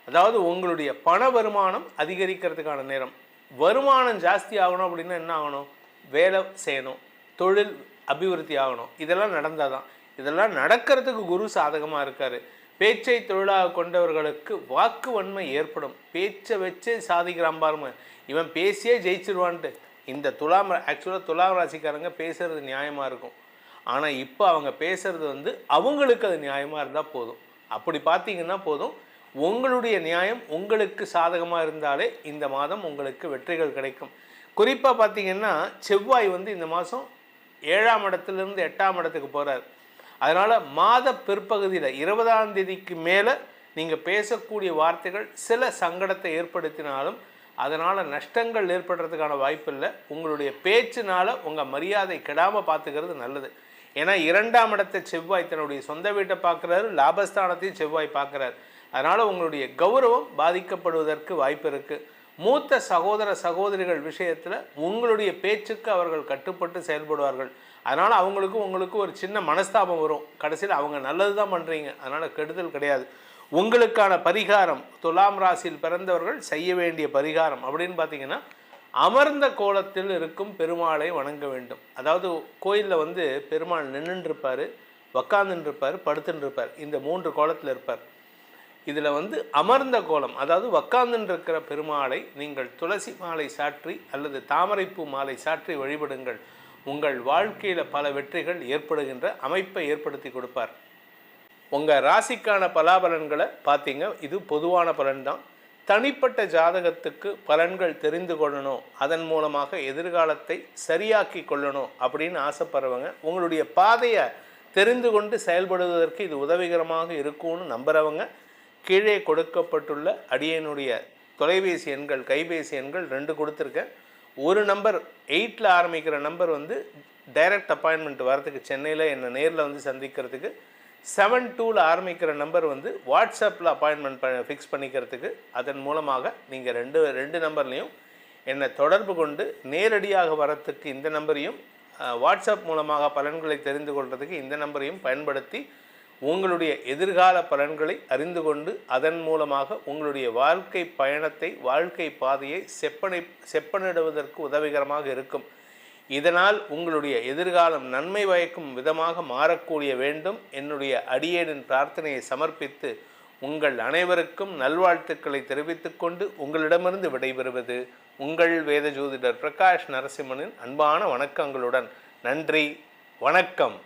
அதாவது உங்களுடைய பண வருமானம் அதிகரிக்கிறதுக்கான நேரம். வருமானம் ஜாஸ்தி ஆகணும் அப்படின்னா என்ன ஆகணும்? வேலை செய்யணும், தொழில் அபிவிருத்தி ஆகணும். இதெல்லாம் நடந்தால் தான். இதெல்லாம் நடக்கிறதுக்கு குரு சாதகமாக இருக்கார். பேச்சை தொழிலாக கொண்டவர்களுக்கு வாக்கு வன்மை ஏற்படும். பேச்சை வச்சே சாதிக்கிறான் பாருங்க, இவன் பேசியே ஜெயிச்சிருவான்ட்டு. இந்த ஆக்சுவலாக துலாம் ராசிக்காரங்க பேசுகிறது நியாயமாக இருக்கும். ஆனால் இப்போ அவங்க பேசுகிறது அவங்களுக்கு அது நியாயமாக இருந்தால் போதும். அப்படி பார்த்தீங்கன்னா போதும். உங்களுடைய நியாயம் உங்களுக்கு சாதகமாக இருந்தாலே இந்த மாதம் உங்களுக்கு வெற்றிகள் கிடைக்கும். குறிப்பாக பார்த்தீங்கன்னா செவ்வாய் இந்த மாதம் 7ஆம் இடத்துலேருந்து 8ஆம் இடத்துக்கு போகிறார். அதனால் மாத பிற்பகுதியில் 20ஆம் தேதிக்கு மேலே நீங்கள் பேசக்கூடிய வார்த்தைகள் சில சங்கடத்தை ஏற்படுத்தினாலும் அதனால் நஷ்டங்கள் ஏற்படுறதுக்கான வாய்ப்பு இல்லை. உங்களுடைய பேச்சினால் உங்கள் மரியாதை கெடாமல் பார்த்துக்கிறது நல்லது. ஏன்னா 2ஆம் இடத்தை செவ்வாய் தன்னுடைய சொந்த வீட்டை பார்க்குறாரு, லாபஸ்தானத்தையும் செவ்வாய் பார்க்குறாரு. அதனால் உங்களுடைய கௌரவம் பாதிக்கப்படுவதற்கு வாய்ப்பு இருக்குது. மூத்த சகோதர சகோதரிகள் விஷயத்தில் உங்களுடைய பேச்சுக்கு அவர்கள் கட்டுப்பட்டு செயல்படுவார்கள். அதனால் அவங்களுக்கும் உங்களுக்கு ஒரு சின்ன மனஸ்தாபம் வரும். கடைசியில் அவங்க நல்லது தான் பண்ணுறீங்க, அதனால் கெடுதல் கிடையாது. உங்களுக்கான பரிகாரம், துலாம் ராசியில் பிறந்தவர்கள் செய்ய வேண்டிய பரிகாரம் அப்படின்னு பார்த்தீங்கன்னா, அமர்ந்த கோலத்தில் இருக்கும் பெருமாளை வணங்க வேண்டும். அதாவது கோயிலில் பெருமாள் நின்றுருப்பார், உக்காந்துருப்பார், படுத்துருப்பார். இந்த 3 கோலத்தில் இருப்பார். இதில் அமர்ந்த கோலம், அதாவது உக்காந்துருக்கிற பெருமாளை நீங்கள் துளசி மாலை சாற்றி அல்லது தாமரைப்பூ மாலை சாற்றி வழிபடுங்கள். உங்கள் வாழ்க்கையில் பல வெற்றிகள் ஏற்படுகின்ற அமைப்பை ஏற்படுத்தி கொடுப்பார். உங்கள் ராசிக்கான பலாபலன்களை பார்த்தீங்க, இது பொதுவான பலன்தான். தனிப்பட்ட ஜாதகத்துக்கு பலன்கள் தெரிந்து கொள்ளணும், அதன் மூலமாக எதிர்காலத்தை சரியாக்கி கொள்ளணும் அப்படின்னு ஆசைப்படுறவங்க, உங்களுடைய பாதையை தெரிந்து கொண்டு செயல்படுவதற்கு இது உதவிகரமாக இருக்கும்னு நம்புகிறவங்க, கீழே கொடுக்கப்பட்டுள்ள அடியனுடைய தொலைபேசி எண்கள், கைபேசி எண்கள் 2 கொடுத்துருக்கேன். ஒரு நம்பர் 8ல் ஆரம்பிக்கிற நம்பர் டைரக்ட் அப்பாயின்மெண்ட் வரதுக்கு, சென்னையில் என்னை நேரில் சந்திக்கிறதுக்கு. 72ல் ஆரம்பிக்கிற நம்பர் வாட்ஸ்அப்பில் அப்பாயின்மெண்ட் ஃபிக்ஸ் பண்ணிக்கிறதுக்கு. அதன் மூலமாக நீங்கள் ரெண்டு நம்பர்லேயும் என்னை தொடர்பு கொண்டு நேரடியாக வரத்துக்கு இந்த நம்பரையும், வாட்ஸ்அப் மூலமாக பலன்களை தெரிந்து கொள்வதுக்கு இந்த நம்பரையும் பயன்படுத்தி உங்களுடைய எதிர்கால பலன்களை அறிந்து கொண்டு அதன் மூலமாக உங்களுடைய வாழ்க்கை பயணத்தை, வாழ்க்கை பாதையை செப்பனிடுவதற்கு உதவிகரமாக இருக்கும். இதனால் உங்களுடைய எதிர்காலம் நன்மை பயக்கும் விதமாக மாறக்கூடிய வேண்டும். என்னுடைய அடியேனின் பிரார்த்தனையை சமர்ப்பித்து உங்கள் அனைவருக்கும் நல்வாழ்த்துக்களை தெரிவித்துக் கொண்டு உங்களிடமிருந்து விடைபெறுவது உங்கள் வேத ஜோதிடர் பிரகாஷ் நரசிம்மனின் அன்பான வணக்கங்களுடன். நன்றி, வணக்கம்.